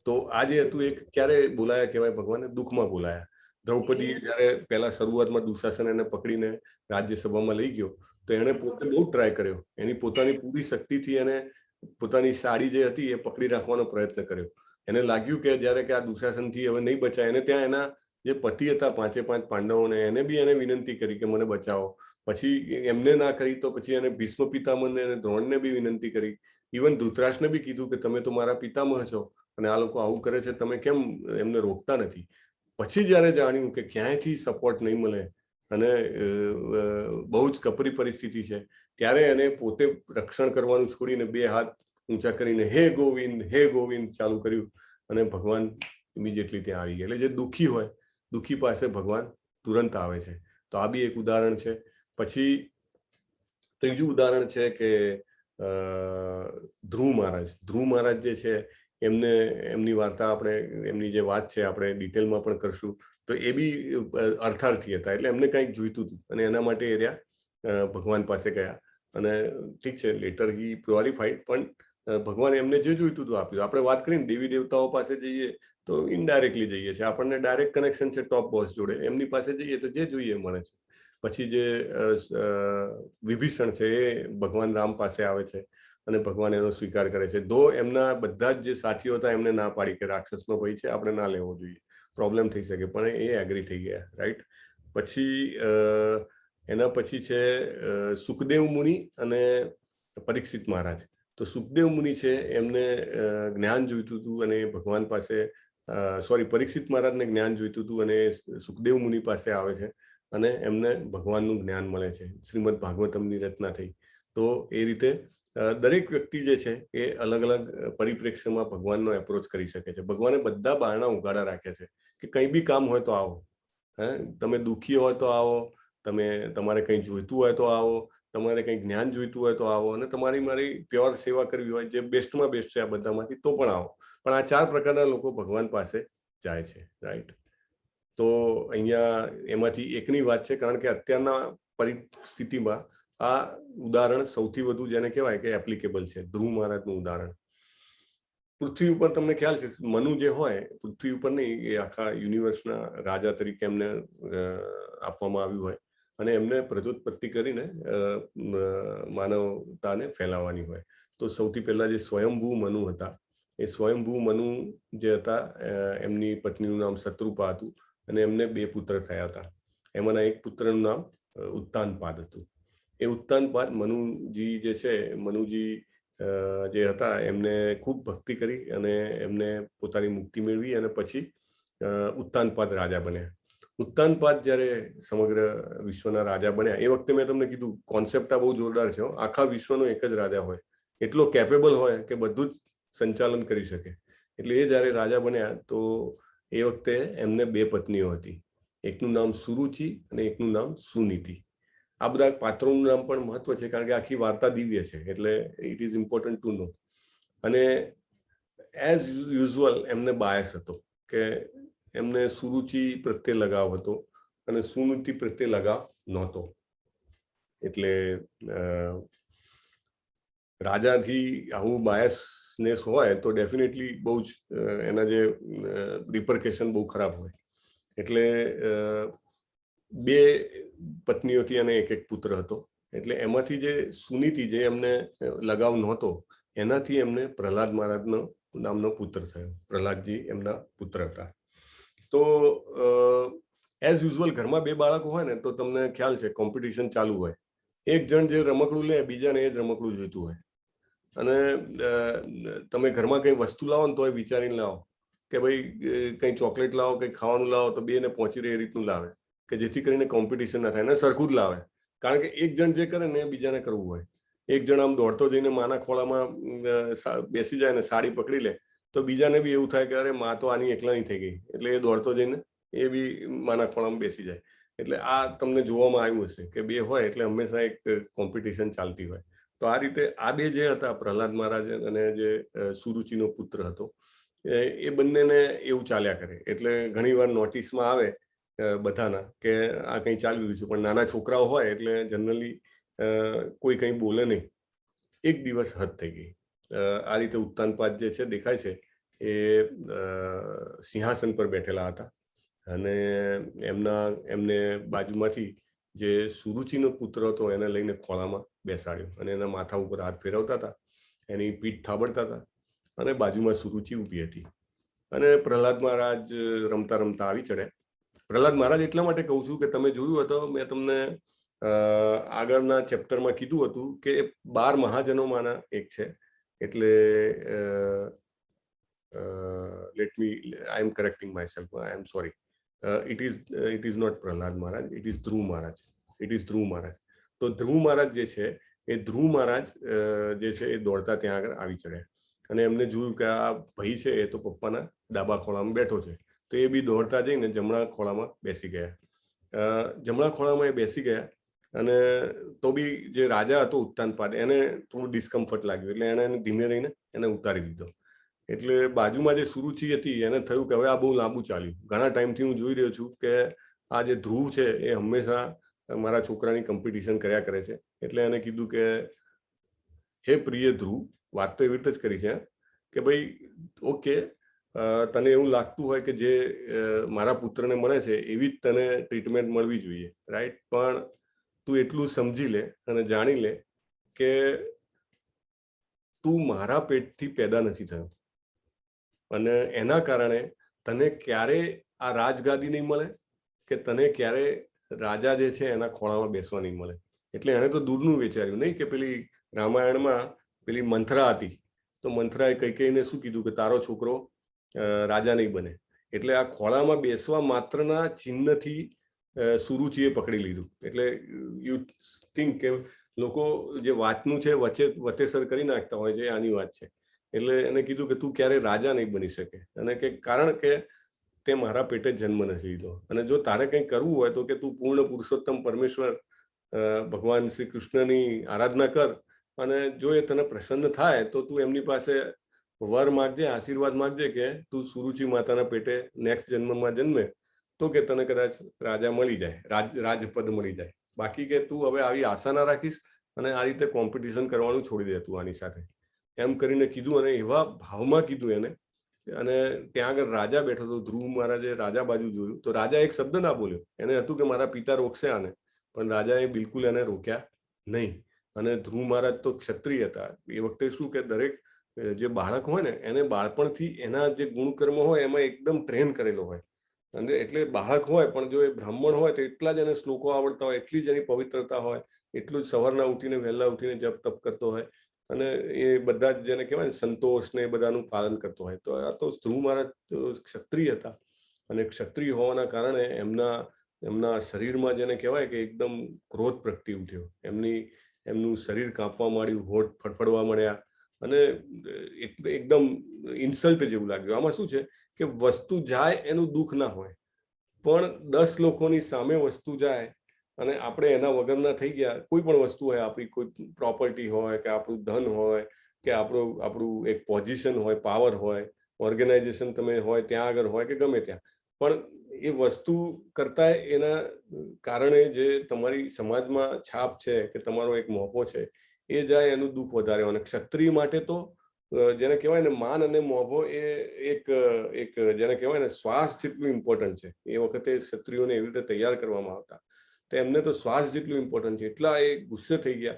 તો આ જે હતું, એક ક્યારે બોલાયા કહેવાય ભગવાનને? દુઃખમાં બોલાયા. દ્રૌપદી જ્યારે પહેલા શરૂઆતમાં દુશાસન એને પકડીને રાજ્યસભામાં લઈ ગયો તો એને પોતે બહુ ટ્રાય કર્યો, એની પોતાની પૂરી શક્તિથી એને પોતાની સાડી જે હતી એ પકડી રાખવાનો પ્રયત્ન કર્યો. એને લાગ્યું કે જ્યારે કે આ દુશાસનથી હવે નહીં બચાય, એને ત્યાં એના જે પતિ હતા 5 પાંડવોને એને બી એને વિનંતી કરી કે મને બચાવો. પછી એમને ના કરી તો પછી એને ભીષ્મ પિતામહને અને દ્રોણને બી વિનંતી કરી. ઇવન ધૃતરાષ્ટ્રને બી કીધું કે તમે તો મારા પિતામહ છો અને આ લોકો આવું કરે છે, તમે કેમ એમને રોકતા નથી. પછી જ્યારે જાણ્યું કે ક્યાંયથી સપોર્ટ નહીં મળે અને બહુ જ કપરી પરિસ્થિતિ છે, ત્યારે એને પોતે રક્ષણ કરવાનું છોડીને 2 હાથ ઊંચા કરીને હે ગોવિંદ ચાલુ કર્યું અને ભગવાન ઇમિડિયેટલી ત્યાં આવી ગયા. એટલે જે દુઃખી હોય, દુઃખી પાસે ભગવાન તુરંત આવે છે. તો આ બી એક ઉદાહરણ છે. પછી ત્રીજું ઉદાહરણ છે કે ધ્રુવ મહારાજ જે છે એમની વાર્તા આપણે, એમની જે વાત છે આપણે ડિટેલમાં પણ કરશું. તો એ બી અર્થાર્થી હતા, એટલે એમને કંઈક જોઈતું હતું અને એના માટે એ રહ્યા ભગવાન પાસે ગયા. અને ઠીક છે, લેટર હી પ્યોરિફાઈડ, પણ ભગવાન એમને જે જોઈતું હતું આપ્યું. આપણે વાત કરીને દેવી દેવતાઓ પાસે જઈએ તો ઇનડાયરેક્ટલી જઈએ છીએ, આપણને ડાયરેક્ટ કનેક્શન છે ટોપ બોસ જોડે, એમની પાસે જઈએ તો જે જોઈએ મળે છે. પછી જે વિભીષણ છે એ ભગવાન રામ પાસે આવે છે અને ભગવાન એનો સ્વીકાર કરે છે. ધો એમના બધા જ જે સાથીઓ હતા એમને ના પાડી કે રાક્ષસનો ભય છે, આપણે ના લેવો જોઈએ, પ્રોબ્લેમ થઈ શકે, પણ એ એગ્રી થઈ ગયા, રાઈટ. પછી એના પછી છે સુખદેવ મુનિ અને પરીક્ષિત મહારાજ. તો સુખદેવ મુનિ છે એમને જ્ઞાન જોઈતું હતું અને ભગવાન પાસે પરીક્ષિત મહારાજને જ્ઞાન જોઈતું હતું અને સુખદેવ મુનિ પાસે આવે છે અને એમને ભગવાનનું જ્ઞાન મળે છે. શ્રીમદ ભાગવતમની રચના થઈ. તો એ રીતે દરેક વ્યક્તિ જે છે એ અલગ અલગ પરિપ્રેક્ષ્યમાં ભગવાનનો એપ્રોચ કરી શકે છે. ભગવાને બધા બહારના ઉગાડા રાખ્યા છે કે કંઈ બી કામ હોય તો આવો, તમે દુઃખી હોય તો આવો, તમારે કંઈ જોઈતું હોય તો આવો, તમારે કંઈ જ્ઞાન જોઈતું હોય તો આવો, અને મારી પ્યોર સેવા કરવી હોય, જે બેસ્ટમાં બેસ્ટ છે આ બધામાંથી, તો પણ આવો. પણ આ 4 પ્રકારના લોકો ભગવાન પાસે જાય છે, રાઈટ. તો અહીંયા એમાંથી એકની વાત છે, કારણ કે અત્યારના પરિસ્થિતિમાં આ ઉદાહરણ સૌથી વધુ જેને કહેવાય કે એપ્લિકેબલ છે, ધ્રુવ મહારાજનું ઉદાહરણ. પૃથ્વી ઉપર તમને ખ્યાલ છે મનુ જે હોય, પૃથ્વી ઉપર નહીં, એ આખા યુનિવર્સના રાજા તરીકે એમને આપવામાં આવ્યું હોય અને એમને પ્રજોત્પત્તિ કરીને માનવતાને ફેલાવવાની હોય. તો સૌથી પહેલા જે સ્વયંભૂ મનુ હતા, એ સ્વયંભૂ મનુ જે હતા એમની પત્નીનું નામ શત્રુપા હતું અને એમને 2 પુત્ર થયા હતા. એમાંના એક પુત્રનું નામ ઉત્તાનપાદ હતું. એ ઉત્તાનપાદ મનુજી જે છે, મનુજી જે હતા એમને ખૂબ ભક્તિ કરી અને એમને પોતાની મુક્તિ મેળવી અને પછી ઉત્તાનપાદ રાજા બન્યા. ઉત્તાનપાદ જ્યારે સમગ્ર વિશ્વના રાજા બન્યા, એ વખતે મેં તમને કીધું કોન્સેપ્ટ આ બહુ જોરદાર છે. આખા વિશ્વનો એક જ રાજા હોય, એટલો કેપેબલ હોય કે બધું જ સંચાલન કરી શકે. એટલે એ જ્યારે રાજા બન્યા તો એ વખતે એમને 2 પત્નીઓ હતી. એકનું નામ સુરુચિ અને એકનું નામ સુનીતિ. આ બધા પાત્રોનું નામ પણ મહત્વ છે, કારણ કે આખી વાર્તા દિવ્ય છે, એટલે ઇટ ઇઝ ઇમ્પોર્ટન્ટ ટુ નો. અને એઝ યુઝ્યુઅલ એમને બાયસ હતો કે એમને સુરુચિ પ્રત્યે લગાવ હતો અને સુનીતિ પ્રત્યે લગાવ નહોતો. એટલે રાજાથી આવું બાયસનેસ હોય તો ડેફિનેટલી બહુ જ એના જે રિપરકેશન બહુ ખરાબ હોય. એટલે 2 પત્નીઓથી અને એક પુત્ર હતો. એટલે એમાંથી જે સુનીતિ, જે એમને લગાવ નહોતો, એનાથી એમને પ્રહલાદ મહારાજનો નામનો પુત્ર થયો. પ્રહલાદજી એમના પુત્ર હતા. તો એઝ યુઝ્યુઅલ ઘરમાં 2 બાળકો હોય ને તો તમને ખ્યાલ છે કોમ્પિટિશન ચાલુ હોય. એક જણ જે રમકડું લે, બીજાને એ જ રમકડું જોઈતું હોય. અને તમે ઘરમાં કંઈ વસ્તુ લાવો ને તો એ વિચારીને લાવો કે ભાઈ કંઈ ચોકલેટ લાવો, કંઈ ખાવાનું લાવો તો 2ને પહોંચી રહે એ રીતનું લાવે કે જેથી કરીને કોમ્પિટિશન ના થાય, અને સરખું જ લાવે. કારણ કે એક જણ જે કરે ને એ બીજાને કરવું હોય. એક જણ આમ દોડતો જઈને માના ખોળામાં બેસી જાય ને સાડી પકડી લે તો બીજાને બી એવું થાય કે અરે માં તો આની એકલાની થઈ ગઈ, એટલે એ દોડતો જઈને એ બી માના ખોળામાં બેસી જાય. એટલે આ તમને જોવામાં આવ્યું હશે કે 2 હોય એટલે હંમેશા એક કોમ્પિટિશન ચાલતી હોય. તો આ રીતે આ 2 જે હતા, પ્રહલાદ મહારાજ અને જે સુરુચિનો પુત્ર હતો, એ બંનેને એવું ચાલ્યા કરે. એટલે ઘણીવાર નોટિસમાં આવે બધાના કે આ કંઈ ચાલી રહ્યું છે, પણ નાના છોકરાઓ હોય એટલે જનરલી કોઈ કંઈ બોલે નહીં. એક દિવસ હદ થઈ ગઈ. આ રીતે ઉત્તાનપાદ જે છે દેખાય છે એ સિંહાસન પર બેઠેલા હતા અને એમને બાજુમાંથી જે સુરુચિનો પુત્ર હતો એને લઈને ખોળામાં બેસાડ્યો અને એના માથા ઉપર હાથ ફેરવતા હતા, એની પીઠ થાબડતા હતા અને બાજુમાં સુરુચિ ઊભી હતી. અને પ્રહલાદ મહારાજ રમતા રમતા આવી ચડ્યા. પ્રહલાદ મહારાજ એટલા માટે કહું છું કે તમે જોયું હતો, મેં તમને આગળના ચેપ્ટરમાં કીધું હતું કે 12 મહાજનોમાંના એક છે. એટલે let me, I am correcting myself, I am sorry, it is not Prahlad Maharaj, it is Dhruv Maharaj, it is Dhruv Maharaj. તો ધ્રુવ મહારાજ જે છે એ ધ્રુવ મહારાજ જે છે એ દોડતા ત્યાં આગળ આવી ચડ્યા અને એમને જોયું કે આ ભાઈ છે એ તો પપ્પાના ડાબા ખોળામાં બેઠો છે, તો એ બી દોડતા જઈને જમણા ખોળામાં બેસી ગયા. જમણા ખોળામાં એ બેસી ગયા અને તો બી જે રાજા હતો ઉત્તાનપાદ એને થોડું ડિસ્કમ્ફર્ટ લાગ્યું એટલે એને ધીમે રહીને એને ઉતારી દીધો. એટલે બાજુમાં જે સુરુચિ હતી એને થયું કે હવે આ બહુ લાંબુ ચાલ્યું. ઘણા ટાઈમથી હું જોઈ રહ્યો છું કે આ જે ધ્રુવ છે એ હંમેશા મારા છોકરાની કોમ્પિટિશન કર્યા કરે છે. એટલે એને કીધું કે હે પ્રિય ધ્રુવ, વાત તો એવી રીતે જ કરી છે કે ભાઈ ઓકે, તને એવું લાગતું હોય કે જે મારા પુત્રને મળે છે એવી જ તને ટ્રીટમેન્ટ મળવી જોઈએ, રાઈટ? પણ તું એટલું સમજી લે અને જાણી લે કે તું મારા પેટથી પેદા નથી થયો અને એના કારણે તને ક્યારે આ રાજગાદી નહીં મળે કે તને ક્યારે રાજા જે છે એના ખોળામાં બેસવા નહીં મળે. એટલે એને તો દૂરનું વિચાર્યું નહીં કે પેલી રામાયણમાં પેલી મંથરા હતી, તો મંથરાએ કૈકેયીને શું કીધું કે તારો છોકરો રાજા નહીં બને. એટલે આ ખોળામાં બેસવા માત્રના ચિહ્નથી સુરુચિએ પકડી લીધું. એટલે યુ થિંક કે લોકો જે વાતનું છે વચ્ચેસર કરી નાખતા હોય છે, આની વાત છે. એટલે એને કીધું કે તું ક્યારે રાજા નહીં બની શકે અને કે કારણ કે તે મારા પેટે જન્મ નથી લીધો અને જો તારે કંઈ કરવું હોય તો કે તું પૂર્ણ પુરુષોત્તમ પરમેશ્વર ભગવાન શ્રી કૃષ્ણની આરાધના કર અને જો એ તને પ્રસન્ન થાય તો તું એમની પાસે વર માગજે, આશીર્વાદ માગજે કે તું સુરુચિ માતાના પેટે નેક્સ્ટ જન્મમાં જન્મે તો કે તને કદાચ રાજા મળી જાય, રાજપદ મળી જાય. બાકી કે તું હવે આવી આશા ના રાખીશ અને આ રીતે કોમ્પિટિશન કરવાનું છોડી દે તું આની સાથે, એમ કરીને કીધું. અને એવા ભાવમાં કીધું એને. અને ત્યાં આગળ રાજા બેઠો હતો. ધ્રુવ મહારાજે રાજા બાજુ જોયું તો રાજા એક શબ્દ ના બોલ્યો. એને હતું કે મારા પિતા રોકશે આને, પણ રાજાએ બિલકુલ એને રોક્યા નહીં. અને ધ્રુવ મહારાજ તો ક્ષત્રિય હતા. એ વખતે શું કે દરેક જે બાળક હોય ને એને બાળપણથી એના જે ગુણકર્મ હોય એમાં એકદમ ટ્રેન કરેલો હોય. અને એટલે બાળક હોય પણ જો એ બ્રાહ્મણ હોય તો એટલા જ એને શ્લોકો આવડતા હોય, એટલી જ એની પવિત્રતા હોય, એટલું જ સવારના ઉઠીને વહેલા ઉઠીને જપ તપ કરતો હોય અને એ બધા જ જેને કહેવાય ને સંતોષ ને એ બધાનું પાલન કરતો હોય. તો આ તો ધ્રુવ મહારાજ ક્ષત્રિય હતા અને ક્ષત્રિય હોવાના કારણે એમના શરીરમાં જેને કહેવાય કે એકદમ ક્રોધ પ્રગટી ઉઠ્યો. એમનું શરીર કાપવા માંડ્યું, હોઠ ફડફડવા માંડ્યા અને એકદમ ઇન્સલ્ટ જેવું લાગ્યું. આમાં શું છે કે વસ્તુ જાય એનું દુઃખ ના હોય, પણ 10 લોકોની સામે વસ્તુ જાય અને આપણે એના વગરના થઈ ગયા. કોઈ પણ વસ્તુ હોય, આપણી કોઈ પ્રોપર્ટી હોય કે આપણું ધન હોય કે આપણું એક પોઝિશન હોય, પાવર હોય, ઓર્ગેનાઇઝેશન તમે હોય ત્યાં આગળ હોય કે ગમે ત્યાં, પણ એ વસ્તુ કરતા એના કારણે જે તમારી સમાજમાં છાપ છે કે તમારો એક મોભો છે એ જાય એનું દુઃખ વધારે હોય. અને ક્ષત્રિય માટે તો જેને કહેવાય ને માન અને મોભો એ એક જેને કહેવાય ને શ્વાસ જેટલું ઇમ્પોર્ટન્ટ છે. એ વખતે ક્ષત્રિયોને એવી રીતે તૈયાર કરવામાં આવતા તો એમને તો શ્વાસ જેટલું ઇમ્પોર્ટન્ટ છે. એટલા એ ગુસ્સે થઈ ગયા.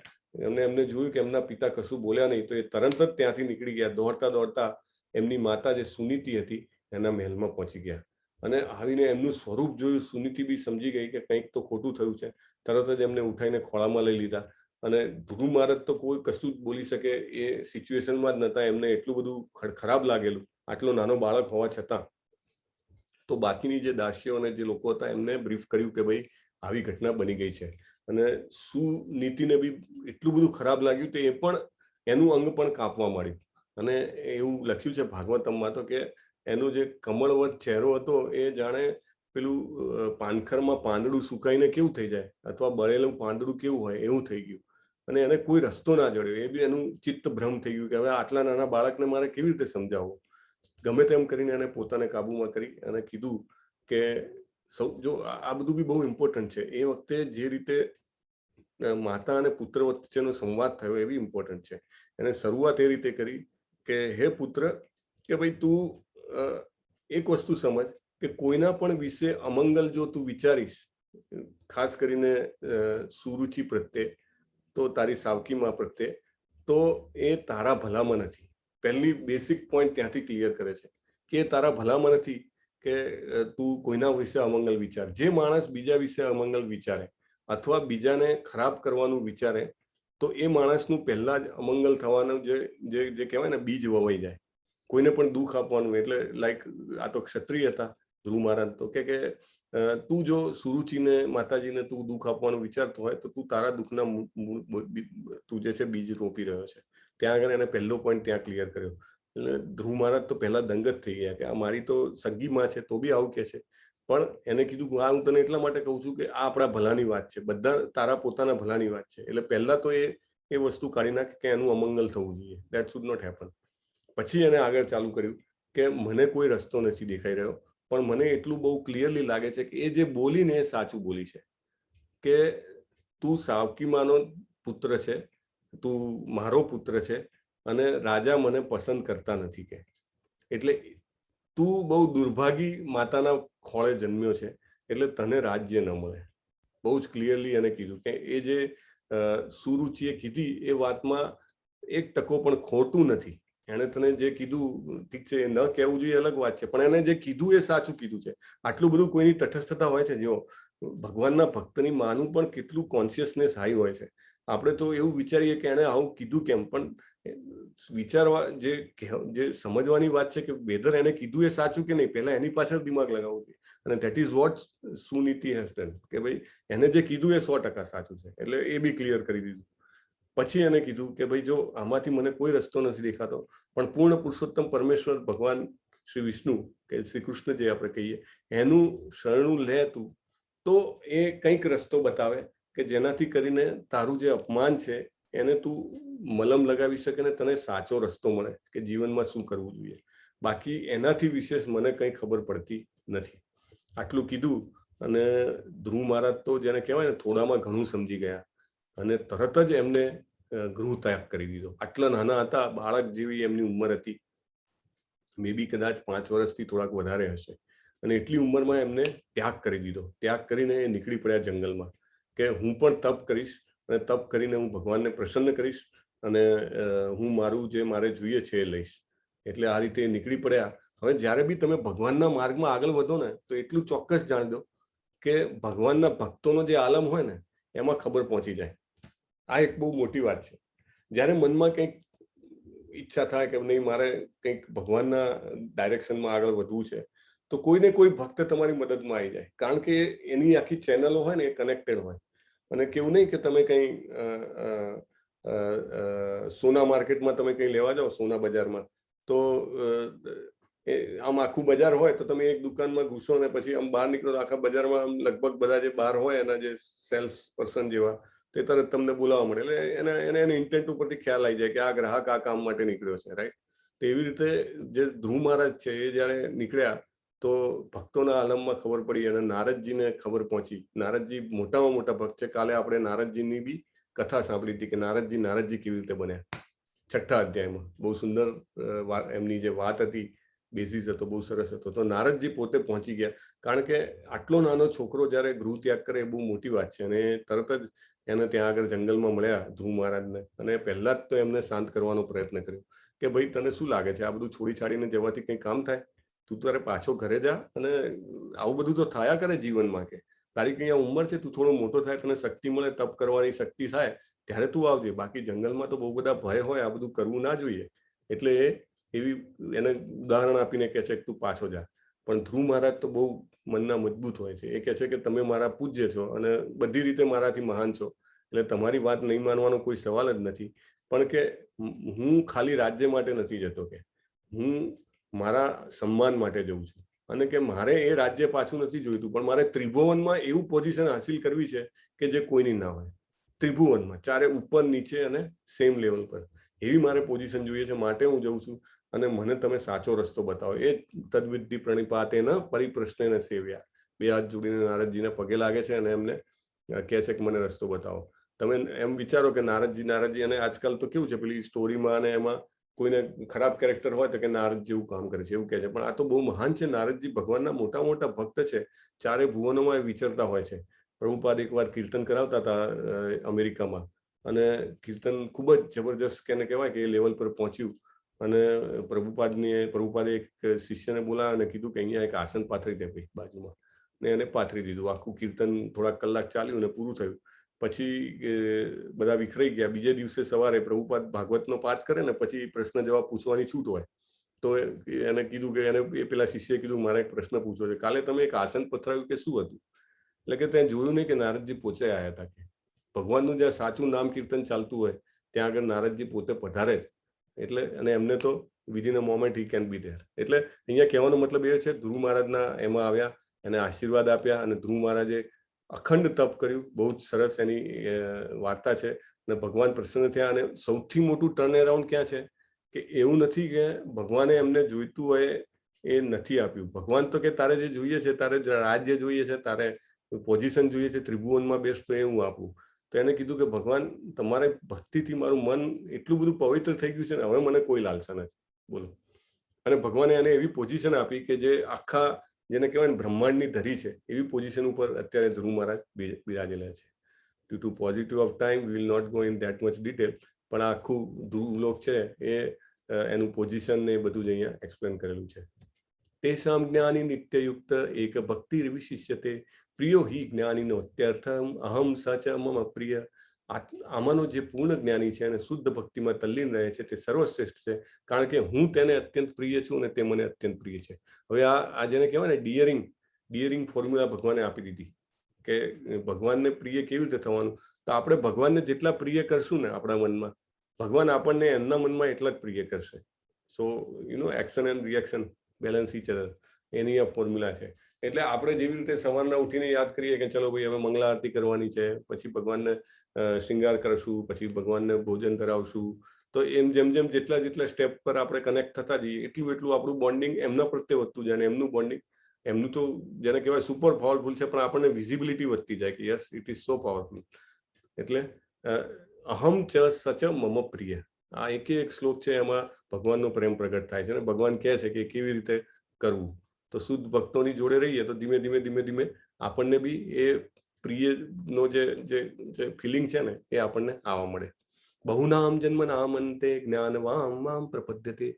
એમને જોયું કે એમના પિતા કશું બોલ્યા નહીં તો એ તરત જ ત્યાંથી નીકળી ગયા. દોડતા દોડતા એમની માતા જે સુનીતિ હતી એના મહેલમાં પહોંચી ગયા અને આવીને એમનું સ્વરૂપ જોયું. સુનીતિ બી સમજી ગઈ કે કંઈક તો ખોટું થયું છે. તરત જ એમને ઉઠાઈને ખોળામાં લઈ લીધા. અને ધ્રુવ મહારાજ તો કોઈ કશું જ બોલી શકે એ સિચ્યુએશનમાં જ નતા. એમને એટલું બધું ખરાબ લાગેલું આટલો નાનો બાળક હોવા છતાં. તો બાકીની જે દાસીઓ અને જે લોકો હતા એમને બ્રીફ કર્યું કે ભાઈ આવી ઘટના બની ગઈ છે. અને સુનીતિને બી એટલું બધું ખરાબ લાગ્યું તો એ પણ એનું અંગ પણ કાપવા માંડ્યું. અને એવું લખ્યું છે ભાગવતમમાં તો કે એનો જે કમળવત ચહેરો હતો એ જાણે પેલું પાનખરમાં પાંદડું સુકાઈને કેવું થઈ જાય અથવા બળેલું પાંદડું કેવું હોય એવું થઈ ગયું. અને એને કોઈ રસ્તો ના જડ્યો. એ બી એનું ચિત્ત ભ્રમ થઈ ગયું કે હવે આટલા નાના બાળકને મારે કેવી રીતે સમજાવવું. ગમે તેમ કરીને એને પોતાને કાબુમાં કરી અને કીધું કે જો આ બધું બી બહુ ઇમ્પોર્ટન્ટ છે. એ વખતે જે રીતે માતા અને પુત્ર વચ્ચેનો સંવાદ થયો એ બી ઇમ્પોર્ટન્ટ છે. એને શરૂઆત એ રીતે કરી કે હે પુત્ર કે ભાઈ તું એક વસ્તુ સમજ કે કોઈના પણ વિશે અમંગલ જો તું વિચારીશ, ખાસ કરીને સુરુચિ પ્રત્યે, તો તારી સાવકીમાં પ્રત્યે, તો એ તારા ભલામાં નથી. પહેલી બેસિક પોઈન્ટ ત્યાંથી ક્લિયર કરે છે કે એ તારા ભલામાં નથી કે તું કોઈના વિશે અમંગલ વિચાર. જે માણસ બીજા વિશે અમંગલ વિચારે અથવા બીજાને ખરાબ કરવાનું વિચારે, તો એ માણસનું પહેલા જ અમંગલ થવાનું જે કહેવાય ને બીજ વવાઈ જાય. કોઈને પણ દુઃખ આપવાનું. એટલે લાઈક આ તો ક્ષત્રિય હતા ધ્રુવ મહારાજ, તો કે તું જો સુરુચિને માતાજીને તું દુઃખ આપવાનું વિચારતો હોય તો તું તારા દુઃખના તું જે છે બીજ રોપી રહ્યો છે. ત્યાં આગળ એને પહેલો પોઈન્ટ ત્યાં ક્લિયર કર્યો. એટલે ધ્રુવ મહારાજ તો પહેલા દંગત થઈ ગયા કે આ મારી તો સગી માં છે તો બી આવું કે છે. પણ એને કીધું આ હું તને એટલા માટે કહું છું કે આ આપણા ભલાની વાત છે, બધા તારા પોતાના ભલાની વાત છે. એટલે પહેલા તો એ વસ્તુ કાઢી નાખે કે એનું અમંગલ થવું જોઈએ. That should not happen. પછી એને આગળ ચાલુ કર્યું કે મને કોઈ રસ્તો નથી દેખાઈ રહ્યો, પણ મને એટલું બહુ ક્લિયરલી લાગે છે કે એ જે બોલીને એ સાચું બોલી છે કે તું સાવકીમાનો પુત્ર છે, તું મારો પુત્ર છે અને રાજા મને પસંદ કરતા નથી કે. એટલે તું બહુ દુર્ભાગી માતાના ખોળે જન્મ્યો છે, એટલે તને રાજ્ય ન મળે. બહુ જ ક્લિયરલી એને કીધું કે એ જે સુરુચિએ કીધી એ વાતમાં 1% પણ ખોટું નથી. એને તને જે કીધું ઠીક છે, ન કહેવું જોઈએ અલગ વાત છે, પણ એને જે કીધું એ સાચું કીધું છે. આટલું બધું કોઈની તટસ્થતા હોય છે. જો ભગવાનના ભક્તની માનું પણ કેટલું કોન્શિયસનેસ હાઈ હોય છે. આપણે તો એવું વિચારીએ કે એને આવું કીધું કેમ, પણ વિચારવા જે સમજવાની વાત છે કે વેધર એને કીધું એ સાચું કે નહીં, પહેલા એની પાછળ દિમાગ લગાવવું જોઈએ. અને that is what Suniti has done, કે ભાઈ એને જે કીધું એ 100% સાચું છે. એટલે એ બી ક્લિયર કરી દીધું. પછી એને કીધું કે ભાઈ જો આમાંથી મને કોઈ રસ્તો નથી દેખાતો, પણ પૂર્ણ પુરુષોત્તમ પરમેશ્વર ભગવાન શ્રી વિષ્ણુ કે શ્રી કૃષ્ણ જે આપણે કહીએ, એનું શરણું લે તું, તો એ કંઈક રસ્તો બતાવે કે જેનાથી કરીને તારું જે અપમાન છે એને તું મલમ લગાવી શકે ને તને સાચો રસ્તો મળે કે જીવનમાં શું કરવું જોઈએ. બાકી એનાથી વિશેષ મને કંઈ ખબર પડતી નથી. આટલું કીધું અને ધ્રુવ મહારાજ તો જેને કહેવાય ને થોડામાં ઘણું સમજી ગયા અને તરત જ એમને ગૃહ ત્યાગ કરી દીધો. આટલા નાના હતા, બાળક જેવી એમની ઉંમર હતી, મે બી કદાચ 5 વર્ષથી થોડાક વધારે હશે. અને એટલી ઉંમરમાં એમને ત્યાગ કરી દીધો. ત્યાગ કરીને એ નીકળી પડ્યા જંગલમાં કે હું પણ તપ કરીશ અને તપ કરીને હું ભગવાનને પ્રસન્ન કરીશ અને હું મારું જે મારે જોઈએ છે એ લઈશ. એટલે આ રીતે નીકળી પડ્યા. હવે જ્યારે બી તમે ભગવાનના માર્ગમાં આગળ વધો ને તો એટલું ચોક્કસ જાણજો કે ભગવાનના ભક્તોનો જે આલમ હોય ને એમાં ખબર પહોંચી જાય. આ એક બહુ મોટી વાત છે. જ્યારે મનમાં કંઈક ઈચ્છા થાય કે નહીં મારે કંઈક ભગવાનના ડાયરેક્શનમાં આગળ વધવું છે, તો કોઈને કોઈ ભક્ત તમારી મદદમાં આવી જાય. કારણ કે એની આખી ચેનલો હોય ને એ કનેક્ટેડ હોય. અને કેવું નહીં કે તમે કંઈ સોના માર્કેટમાં તમે કંઈ લેવા જાઓ, સોના બજારમાં, તો આમ આખું બજાર હોય તો તમે એક દુકાનમાં ઘૂસો ને પછી આમ બહાર નીકળો તો આખા બજારમાં આમ લગભગ બધા જે બહાર હોય એના જે સેલ્સ પર્સન જેવા તે તરત તમને બોલાવવા મળે. એટલે એને ઇન્ટેન્ટ ઉપરથી ખ્યાલ આવી જાય કે આ ગ્રાહક આ કામ માટે નીકળ્યો છે, રાઈટ. તો એવી રીતે જે ધ્રુવ મહારાજ છે એ જ્યારે નીકળ્યા તો ભક્તોના આલમમાં ખબર પડી અને નારદજીને ખબર પહોંચી. નારદજી મોટામાં મોટા ભક્ત છે. કાલે આપણે નારદજીની બી કથા સાંભળી હતી કે નારદજી કેવી રીતે બન્યા. 6થા અધ્યાયમાં બહુ સુંદર એમની જે વાત હતી, બેઝિસ હતો, બહુ સરસ હતો. તો નારદજી પોતે પહોંચી ગયા. કારણ કે આટલો નાનો છોકરો જ્યારે ગૃહ ત્યાગ કરે એ બહુ મોટી વાત છે. અને તરત જ એને ત્યાં આગળ જંગલમાં મળ્યા ધ્રુવ મહારાજને અને પહેલા જ તો એમને શાંત કરવાનો પ્રયત્ન કર્યો કે ભાઈ તને શું લાગે છે આ બધું છોડી છાડીને જવાથી કંઈ કામ થાય? તું તારે પાછો ઘરે જા અને આવું બધું તો થયા કરે જીવનમાં કે તારી કંઈ ઉંમર છે, તું થોડો મોટો થાય, તને શક્તિ મળે, તપ કરવાની શક્તિ થાય ત્યારે તું આવજે. બાકી જંગલમાં તો બહુ બધા ભય હોય, આ બધું કરવું ના જોઈએ. એટલે એવી એને ઉદાહરણ આપીને કહે છે કે તું પાછો જા. પણ ધ્રુવ મહારાજ તો બહુ મનના મજબૂત હોય છે. એ કહે છે કે તમે મારા પૂજ્ય છો અને બધી રીતે મારાથી મહાન છો, એટલે તમારી વાત નહીં માનવાનો કોઈ સવાલ જ નથી. પણ કે હું ખાલી રાજ્ય માટે નથી જતો, કે હું મારા સન્માન માટે જઉં છું અને કે મારે એ રાજ્ય પાછું નથી જોઈતું, પણ મારે ત્રિભુવનમાં એવું પોઝિશન હાસિલ કરવી છે કે જે કોઈની ના હોય. ત્રિભુવનમાં ચારે ઉપર નીચે અને સેમ લેવલ પર એવી મારે પોઝિશન જોઈએ છે. માટે હું જઉં છું અને મને તમે સાચો રસ્તો બતાવો. એ તદ્વિધિ પ્રણિપાતેન પરિપ્રશ્નેન સેવ્યા. 2 હાથ જોડીને નારદજીને પગે લાગે છે અને એમને કહે છે કે મને રસ્તો બતાવો. તમે એમ વિચારો કે નારદજી અને આજકાલ તો કેવું છે પેલી સ્ટોરીમાં અને એમાં કોઈને ખરાબ કેરેક્ટર હોય તો કે નારદ જેવું કામ કરે છે એવું કહે છે, પણ આ તો બહુ મહાન છે. નારદજી ભગવાનના મોટા મોટા ભક્ત છે, ચારે ભુવનોમાં એ વિચરતા હોય છે. પ્રભુપાદ એકવાર કીર્તન કરાવતા હતા અમેરિકામાં, અને કીર્તન ખૂબ જ જબરજસ્ત કેને કહેવાય કે એ લેવલ પર પહોંચ્યું. અને પ્રભુપાદે એક શિષ્યને બોલાવ્યા અને કીધું કે અહીંયા એક આસન પાથરી દે ભાઈ બાજુમાં, ને એને પાથરી દીધું. આખું કીર્તન થોડાક કલાક ચાલ્યું ને પૂરું થયું. પછી બધા વિખરાઈ ગયા. બીજે દિવસે સવારે પ્રભુપાદ ભાગવતનો પાઠ કરે ને પછી પ્રશ્ન જવાબ પૂછવાની છૂટ હોય, તો એને કીધું કે એને પેલા શિષ્યએ કીધું મારે એક પ્રશ્ન પૂછવો છે, કાલે તમે એક આસન પથરાયું કે શું હતું? એટલે કે ત્યાં જોયું નહીં કે નારદજી પોતે આવ્યા હતા. કે ભગવાનનું જ્યાં સાચું નામ કીર્તન ચાલતું હોય ત્યાં આગળ નારદજી પોતે પધારે જ. એટલે અને એમને તો within a moment he can be there. એટલે અહીંયા કહેવાનો મતલબ એ છે, ધ્રુવ મહારાજના એમાં આવ્યા, એને આશીર્વાદ આપ્યા, અને ધ્રુવ મહારાજે અખંડ તપ કર્યું. બહુ જ સરસ એની વાર્તા છે, અને ભગવાન પ્રસન્ન થયા. અને સૌથી મોટું ટર્ન અરાઉન્ડ ક્યાં છે કે એવું નથી કે ભગવાને એમને જોઈતું હોય એ નથી આપ્યું. ભગવાન તો કે તારે જે જોઈએ છે, તારે રાજ્ય જોઈએ છે, તારે પોઝિશન જોઈએ છે, ત્રિભુવનમાં બેસતો એ હું આપું. તો એને કીધું કે ભગવાન તમારે ભક્તિથી મારું મન એટલું બધું પવિત્ર થઈ ગયું છે ને હવે મને કોઈ લાલસા નથી, બોલો. અને ભગવાને એને એવી પોઝિશન આપી કે જે આખા જેને કહેવાય ને બ્રહ્માંડની ધરી છે એવી પોઝિશન ઉપર અત્યારે ધ્રુવ મહારાજ બિરાજેલા છે. Due to positive of time we will not go in that much detail, પણ આખું ધ્રુવલોક છે એ એનું પોઝિશન ને એ બધું જ અહીંયા એક્સપ્લેન કરેલું છે. તેષામ જ્ઞાની નિત્યયુક્ત એક ભક્તિ વિશિષ્યતે પ્રિયો હિ જ્ઞાનીનો અત્યર્થમ અહમ સચ મમ પ્રિય. આમાંનો જે પૂર્ણ જ્ઞાની છે અને શુદ્ધ ભક્તિમાં તલ્લીન રહે છે તે સર્વશ્રેષ્ઠ છે, કારણ કે હું તેને અત્યંત પ્રિય છું અને તે મને અત્યંત પ્રિય છે. હવે આ જેને કહેવાય ને ડિયરિંગ ફોર્મ્યુલા ભગવાને આપી દીધી કે ભગવાનને પ્રિય કેવી રીતે થવાનું. તો આપણે ભગવાનને જેટલા પ્રિય કરશું ને આપણા મનમાં, ભગવાન આપણને એમના મનમાં એટલા જ પ્રિય કરશે. So action and reaction balance each other, એની આ ફોર્મ્યુલા છે. એટલે આપણે જેવી રીતે સવારના ઉઠીને યાદ કરીએ કે ચલો ભાઈ હવે મંગળા આરતી કરવાની છે, પછી ભગવાનને શૃંગાર કરશું, પછી ભગવાનને ભોજન કરાવશું, તો એમ જેમ જેટલા સ્ટેપ પર આપણે કનેક્ટ થતા જઈએ એટલું આપણું બોન્ડિંગ એમના પ્રત્યે વધતું જાય. અને એમનું બોન્ડિંગ, એમનું તો જેને કહેવાય સુપર પાવરફુલ છે, પણ આપણને વિઝિબિલિટી વધતી જાય કે yes it is so powerful. એટલે અહમ ચ સચ મમ પ્રિય, આ એક શ્લોક છે, એમાં ભગવાનનો પ્રેમ પ્રગટ થાય છે. અને ભગવાન કહે છે કે કેવી રીતે કરવું. તો શુદ્ધ ભક્તોની જોડે રહીએ તો ધીમે ધીમે આપણને બી એ પ્રિયનો જે ફિલિંગ છે ને એ આપણને આવવા મળે. બહુનામ જન્મ નામંતે જ્ઞાનવામ મામ પ્રપદ્યતે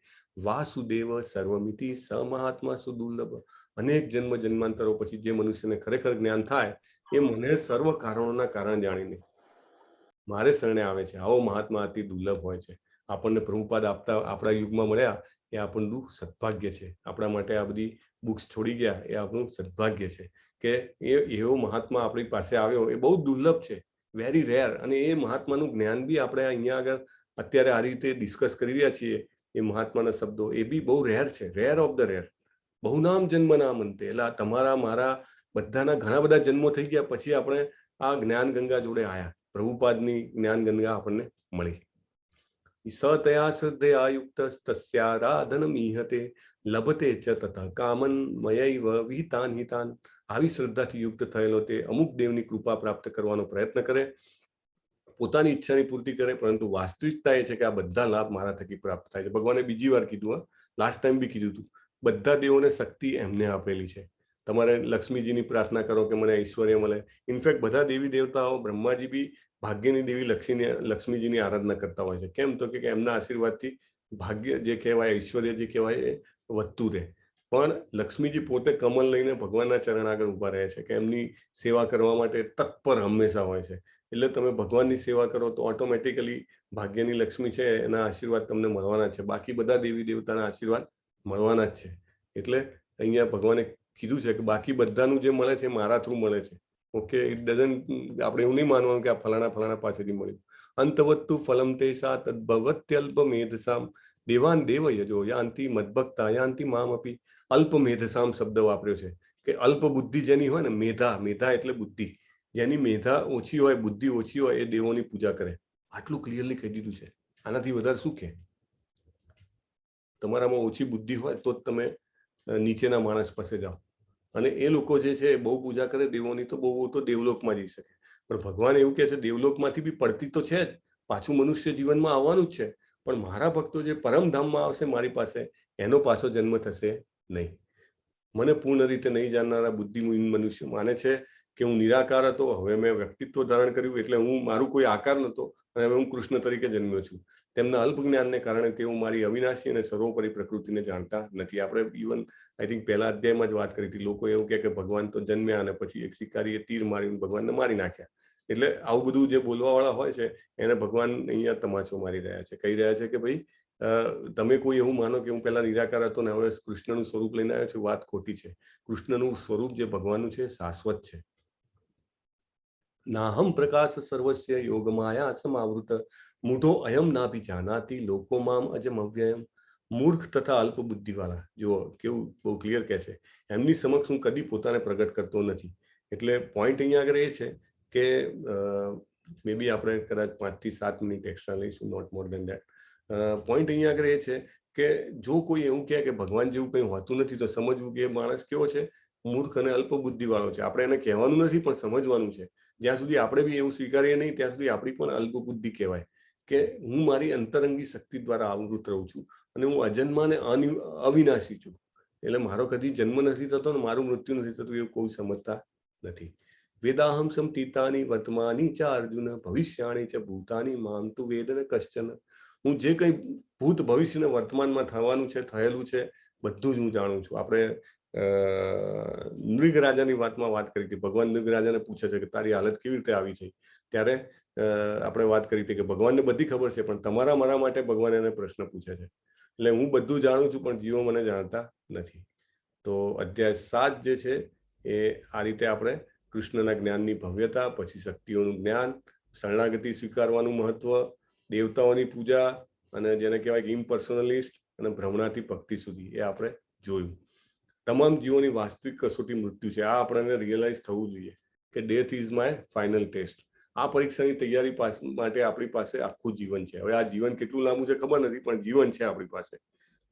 વાસુદેવ સર્વમિતિ સ મહાત્મા સુદુર્લભ. અનેક જન્માંતરો પછી જે મનુષ્યને ખરેખર જ્ઞાન થાય એ મને સર્વ કારણોના કારણ જાણીને મારે શરણે આવે છે. આવો મહાત્મા અતિ દુર્લભ હોય છે. આપણને પ્રભુપાદ આપણા યુગમાં મળ્યા એ આપણું સદભાગ્ય છે. આપણા માટે આ બધી બુક્સ છોડી ગયા એ આપણું સદભાગ્ય છે કે એવો મહાત્મા આપણી પાસે આવ્યો. એ બહુ દુર્લભ છે, વેરી રેર. અને એ મહાત્માનું જ્ઞાન બી આપણે અહીંયા આગળ અત્યારે આ રીતે ડિસ્કસ કરી રહ્યા છીએ, એ મહાત્માના શબ્દો એ બી બહુ રેર છે, રેર ઓફ ધ રેર. બહુનામ જન્મ નામ અંતે, એટલે તમારા મારા બધાના ઘણા બધા જન્મો થઈ ગયા પછી આપણે આ જ્ઞાન ગંગા જોડે આવ્યા. પ્રભુપાદની જ્ઞાન ગંગા આપણને મળી. સતયા શ્રદ્ધયા યુક્ત તસ્યારાધન મીહતે લભતે ચ તથા કામન મયૈવ વિહિતાન હિતાન. આવી શ્રદ્ધાથી યુક્ત થયેલો તે અમુક દેવની કૃપા પ્રાપ્ત કરવાનો પ્રયત્ન કરે, પોતાની ઈચ્છાની પૂર્તિ કરે, પરંતુ વાસ્તવિકતા એ છે કે આ બધા લાભ મારા થકી પ્રાપ્ત થાય છે. ભગવાને બીજી વાર કીધું, લાસ્ટ ટાઈમ બી કીધું હતું, બધા દેવોને શક્તિ એમને આપેલી છે. તમારે લક્ષ્મીજીની પ્રાર્થના કરો કે મને ઐશ્વર્ય મળે. ઇનફેક્ટ બધા દેવી દેવતાઓ, બ્રહ્માજી બી ભાગ્યની દેવી લક્ષ્મીજીની આરાધના કરતા હોય છે. કેમ? તો કે એમના આશીર્વાદથી ભાગ્ય જે કહેવાય, ઐશ્વર્ય જે કહેવાય એ વધતું રહે. પણ લક્ષ્મીજી પોતે કમલ લઈને ભગવાનના ચરણ આગળ ઉભા રહે છે કે એમની સેવા કરવા માટે તત્પર હંમેશા હોય છે. એટલે તમે ભગવાનની સેવા કરો તો ઓટોમેટિકલી ભાગ્યની લક્ષ્મી છે એના આશીર્વાદ તમને મળવાના છે. બાકી બધા દેવી દેવતાના આશીર્વાદ મળવાના જ છે. એટલે અહીંયા ભગવાને કીધું છે કે બાકી બધાનું જે મળે છે મારા થ્રુ મળે છે. ઓકે, ઇટ ડઝન્ટ, આપણે એવું નહીં માનવાનું કે આ ફલાણા પાસેથી મળ્યું. અંતવત્તુ ફલમ તેસા તદ્ભવત્યલ્પ મેધસામ દેવાન દેવ યજો યાંતિ મદભક્તા યાંતિ મામ અપી. અલ્પ મેધસામ શબ્દ વાપર્યો છે કે અલ્પ બુદ્ધિ જેની હોય ને, મેધા એટલે બુદ્ધિ, જેની મેધા ઓછી હોય, બુદ્ધિ ઓછી હોય, એ દેવોની પૂજા કરે. આટલું ક્લિયરલી કહી દીધું છે. આનાથી વધારે શું કે? તમારામાં ઓછી બુદ્ધિ હોય તો જ તમે નીચેના માણસ પાસે જાઓ. અને એ લોકો જે છે બહુ પૂજા કરે દેવોની તો બહુ તો દેવલોકમાં જઈ શકે. પણ ભગવાન એવું કહે છે દેવલોકમાંથી બી પડતી તો છે જ, પાછું મનુષ્ય જીવનમાં આવવાનું જ છે. પણ મારા ભક્તો જે પરમધામમાં આવશે મારી પાસે, એનો પાછો જન્મ થશે નહીં. મને પૂર્ણ રીતે નહીં જાણનારા બુદ્ધિહીન મનુષ્ય માને છે કે હું નિરાકાર હતો, હવે મેં વ્યક્તિત્વ ધારણ કર્યું, એટલે હું મારું કોઈ આકાર નહોતો અને હવે હું કૃષ્ણ તરીકે જન્મ્યો છું. તેમના અલ્પ જ્ઞાનને કારણે તેઓ મારી અવિનાશી અને સર્વોપરી પ્રકૃતિને જાણતા નથી. આપણે ઇવન આઈ થિંક પહેલા અધ્યાયમાં જ વાત કરી હતી. લોકો એવું કહે કે ભગવાન તો જન્મ્યા અને પછી એક શિકારીએ તીર મારીને ભગવાનને મારી નાખ્યા. એટલે આવું બધું જે બોલવાવાળા હોય છે એને ભગવાન અહીંયા તમાચો મારી રહ્યા છે, કહી રહ્યા છે કે ભાઈ તમે કોઈ એવું માનો કે હું પહેલા નિરાકાર હતો ને હવે કૃષ્ણનું સ્વરૂપ લઈને આવ્યો છું, વાત ખોટી છે. કૃષ્ણનું સ્વરૂપ જે ભગવાનનું છે શાશ્વત છે. નાહમ પ્રકાશ સર્વસ્ય યોગમાયા સમાવૃત મૂઢો અયમ નાભી જાનાતી લોકો મામ અજમ અવ્યયમ. મૂર્ખ તથા અલ્પ બુદ્ધિ વાળા, જો કેવું બહુ ક્લિયર કહે છે, એમની સમક્ષ હું કદી પોતાને પ્રગટ કરતો નથી. એટલે પોઈન્ટ અહીંયા આગળ એ છે કે મે બી આપણે કદાચ 5 થી 7 મિનિટ એક્સ્ટ્રા લઈશું, not more than that. Point અહીંયા આગળ એ છે કે જો કોઈ એવું કહે કે ભગવાન જેવું કંઈ હોતું નથી તો સમજવું કે એ માણસ કેવો છે, મૂર્ખ અને અલ્પ બુદ્ધિ વાળો છે. આપણે એને કહેવાનું નથી પણ સમજવાનું છે. જ્યાં સુધી આપણે બી એવું સ્વીકારીએ નહીં ત્યાં સુધી આપણી પણ અલ્પ બુદ્ધિ કહેવાય કે હું મારી અંતરંગી શક્તિ દ્વારા આવૃત રહું છું અને હું અજન્મા અને અવિનાશી છું. એટલે મારો કદી જન્મ નથી થતો ને મારું મૃત્યુ નથી થતું એવું કોઈ સમજતા નથી. વેદાહમ સમતીતાની વર્તમાની ચ અર્જુન ભવિષ્યાણી ચ ભૂતાની મામ તુ વેદન કશ્ચન. હું જે કંઈ ભૂત ભવિષ્ય ને વર્તમાનમાં થવાનું છે, થયેલું છે, બધું જ હું જાણું છું. આપણે નૃગરાજાની વાતમાં વાત કરી હતી. ભગવાન નૃગરાજાને પૂછે છે કે તારી હાલત કેવી રીતે આવી છે, ત્યારે આપણે વાત કરી હતી કે ભગવાનને બધી ખબર છે પણ તમારા મારા માટે ભગવાન એને પ્રશ્ન પૂછે છે. એટલે હું બધું જાણું છું પણ જીવો મને જાણતા નથી. તો અધ્યાય 7 જે છે એ આ રીતે આપણે કૃષ્ણના જ્ઞાનની ભવ્યતા, પછી શક્તિઓનું જ્ઞાન, શરણાગતિ સ્વીકારવાનું મહત્વ, દેવતાઓની પૂજા અને જેને કહેવાય કે ઇમ્પર્સનલિસ્ટ અને ભ્રમણાથી ભક્તિ સુધી એ આપણે જોયું. તમામ જીવોની વાસ્તવિક કસોટી મૃત્યુ છે. આ આપણને રિયલાઇઝ થવું જોઈએ કે death is my final test. આ પરીક્ષાની તૈયારી માટે આપણી પાસે આખું જીવન છે. હવે આ જીવન કેટલું લાંબુ છે ખબર નથી પણ જીવન છે આપણી પાસે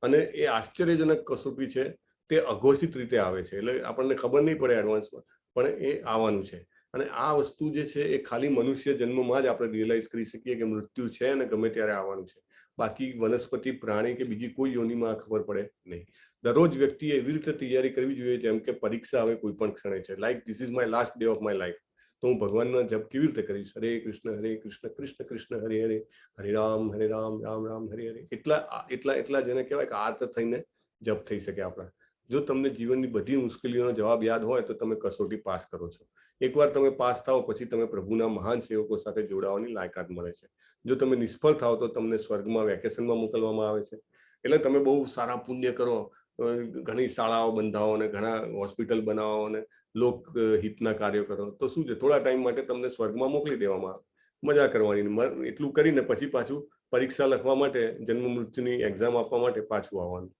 અને એ આશ્ચર્યજનક કસોટી છે. તે અઘોષિત રીતે આવે છે એટલે આપણને ખબર નહીં પડે એડવાન્સમાં, પણ એ આવવાનું છે. અને આ વસ્તુ જે છે એ ખાલી મનુષ્ય જન્મમાં જ આપણે રિયલાઇઝ કરી શકીએ કે મૃત્યુ છે અને ગમે ત્યારે આવવાનું છે. બાકી વનસ્પતિ, પ્રાણી કે બીજી કોઈ યોનિમાં ખબર પડે નહીં. દરરોજ વ્યક્તિએ એવી રીતે તૈયારી કરવી જોઈએ જેમ કે પરીક્ષા આવે કોઈ પણ ક્ષણે છે. Like this is my last day of my life, તો હું ભગવાનનો જપ કેવી રીતે કરીશ? હરે કૃષ્ણ કૃષ્ણ કૃષ્ણ હરે હરે, હરે રામ રામ રામ હરે હરે. એટલા જેને કહેવાય કે આર્ત થઈને જપ થઈ શકે આપણા. જો તમને જીવનની બધી મુશ્કેલીઓનો જવાબ યાદ હોય તો તમે કસોટી પાસ કરો છો. એકવાર તમે પાસ થાઓ પછી તમે પ્રભુના મહાન સેવકો સાથે જોડાવાની લાયકાત મળે છે. જો તમે નિષ્ફળ થાઓ તો તમને સ્વર્ગમાં વેકેશનમાં મોકલવામાં આવે છે. એટલે તમે બહુ સારા પુણ્ય કરો, ઘણી શાળાઓ બંધાવો અને ઘણા હોસ્પિટલ બનાવો અને લોક હિતના કાર્યો કરો તો શું છે, થોડા ટાઈમ માટે તમને સ્વર્ગમાં મોકલી દેવામાં આવે, મજા કરવાની. એટલું કરીને પછી પાછું પરીક્ષા લખવા માટે, જન્મ મૃત્યુની એક્ઝામ આપવા માટે પાછું આવવાનું.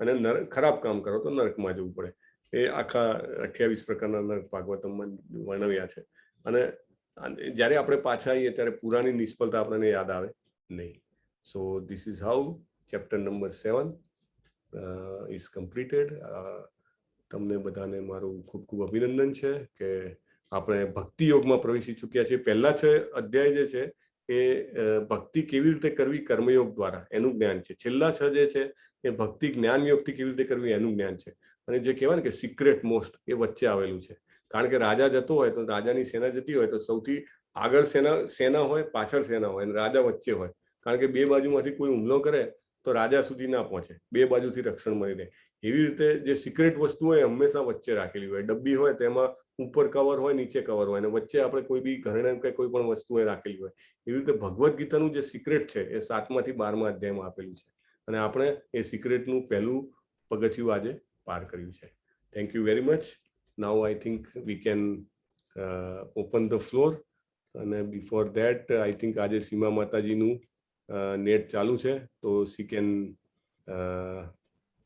અને ખરાબ કામ કરો તો નરકમાં જવું પડે. એ આખા 28 પ્રકારના નરક ભાગવતમાં વર્ણવ્યા છે. અને જ્યારે આપણે પાછા આવીએ ત્યારે પુરાની નિષ્ફળતા આપણને યાદ આવે નહીં. So this is how chapter number 7 is completed. તમને બધાને મારું ખૂબ ખૂબ અભિનંદન છે કે આપણે ભક્તિ યોગમાં પ્રવેશી ચૂક્યા છીએ. પહેલા 6 અધ્યાય જે છે એ ભક્તિ કેવી રીતે કરવી કર્મયોગ દ્વારા એનું જ્ઞાન છે. છેલ્લા 6 જે છે એ ભક્તિ જ્ઞાન યોગથી કેવી રીતે કરવી એનું જ્ઞાન છે. અને જે કહેવાય ને કે સિક્રેટ મોસ્ટ એ વચ્ચે આવેલું છે. કારણ કે રાજા જતો હોય તો રાજાની સેના જતી હોય તો સૌથી આગળ સેના હોય, પાછળ સેના હોય અને રાજા વચ્ચે હોય. કારણ કે બે બાજુમાંથી કોઈ હુમલો કરે તો રાજા સુધી ના પહોંચે, બે બાજુથી રક્ષણ મળી રહે. એવી રીતે જે સિક્રેટ વસ્તુ હોય હંમેશા વચ્ચે રાખેલી હોય. ડબ્બી હોય તેમાં ઉપર કવર હોય, નીચે કવર હોય અને વચ્ચે આપણે કોઈ બી ઘરેણા કે કોઈ પણ વસ્તુ હોય રાખેલી હોય. એવી રીતે ભગવદ્ ગીતાનું જે સિક્રેટ છે એ 7માંથી 12મા અધ્યાયમાં આપેલું છે અને આપણે એ સિક્રેટનું પહેલું પગથિયું આજે પાર કર્યું છે. Thank you very much. Now I think we can open the floor. અને બિફોર ધેટ આઈ થિંક આજે સીમા માતાજીનું નેટ ચાલુ છે તો she can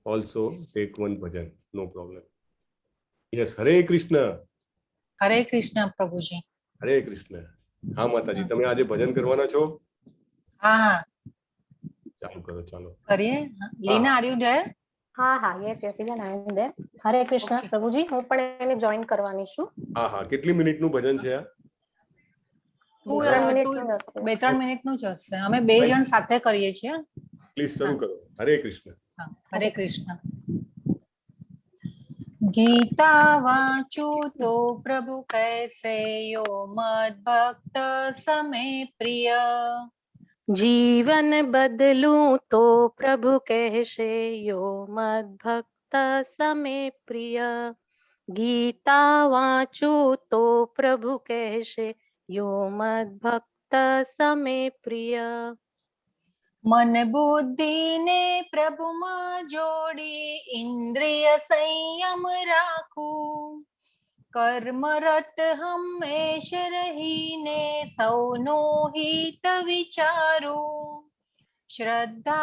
also take one bhajan, no problem. Yes, Hare Krishna. હરે કૃષ્ણ પ્રભુજી. હરે કૃષ્ણ. હા માતાજી, તમે આજે ભજન કરવાના છો? હા, ચાલુ કરો. ચાલો કરીએ. Leena, are you there? હા, yes even I am there. Hare Krishna પ્રભુજી, હું પણ એને જોઈન કરવાની છું. હા, કેટલી મિનિટનું ભજન છે આ? ત્રણ મિનિટનું જ હશે. 2-3 મિનિટનું જ હશે. અમે 2 જણ સાથે કરીએ છીએ. પ્લીઝ શરૂ કરો. હરે કૃષ્ણ. હા, હરે કૃષ્ણ. गीता वाचूं तो प्रभु कैसे यो मद भक्त समय प्रिय जीवन बदलूं तो प्रभु कहशे यो मद भक्त समे प्रिय गीता वाचूं तो प्रभु कहशे यो मद भक्त समे प्रिय मन बुद्धि ने प्रभु માં જોડી ઇન્દ્રિય સંયમ રાખું કર્મરત હંમેશ રહીને સૌનો હિત વિચારું શ્રદ્ધા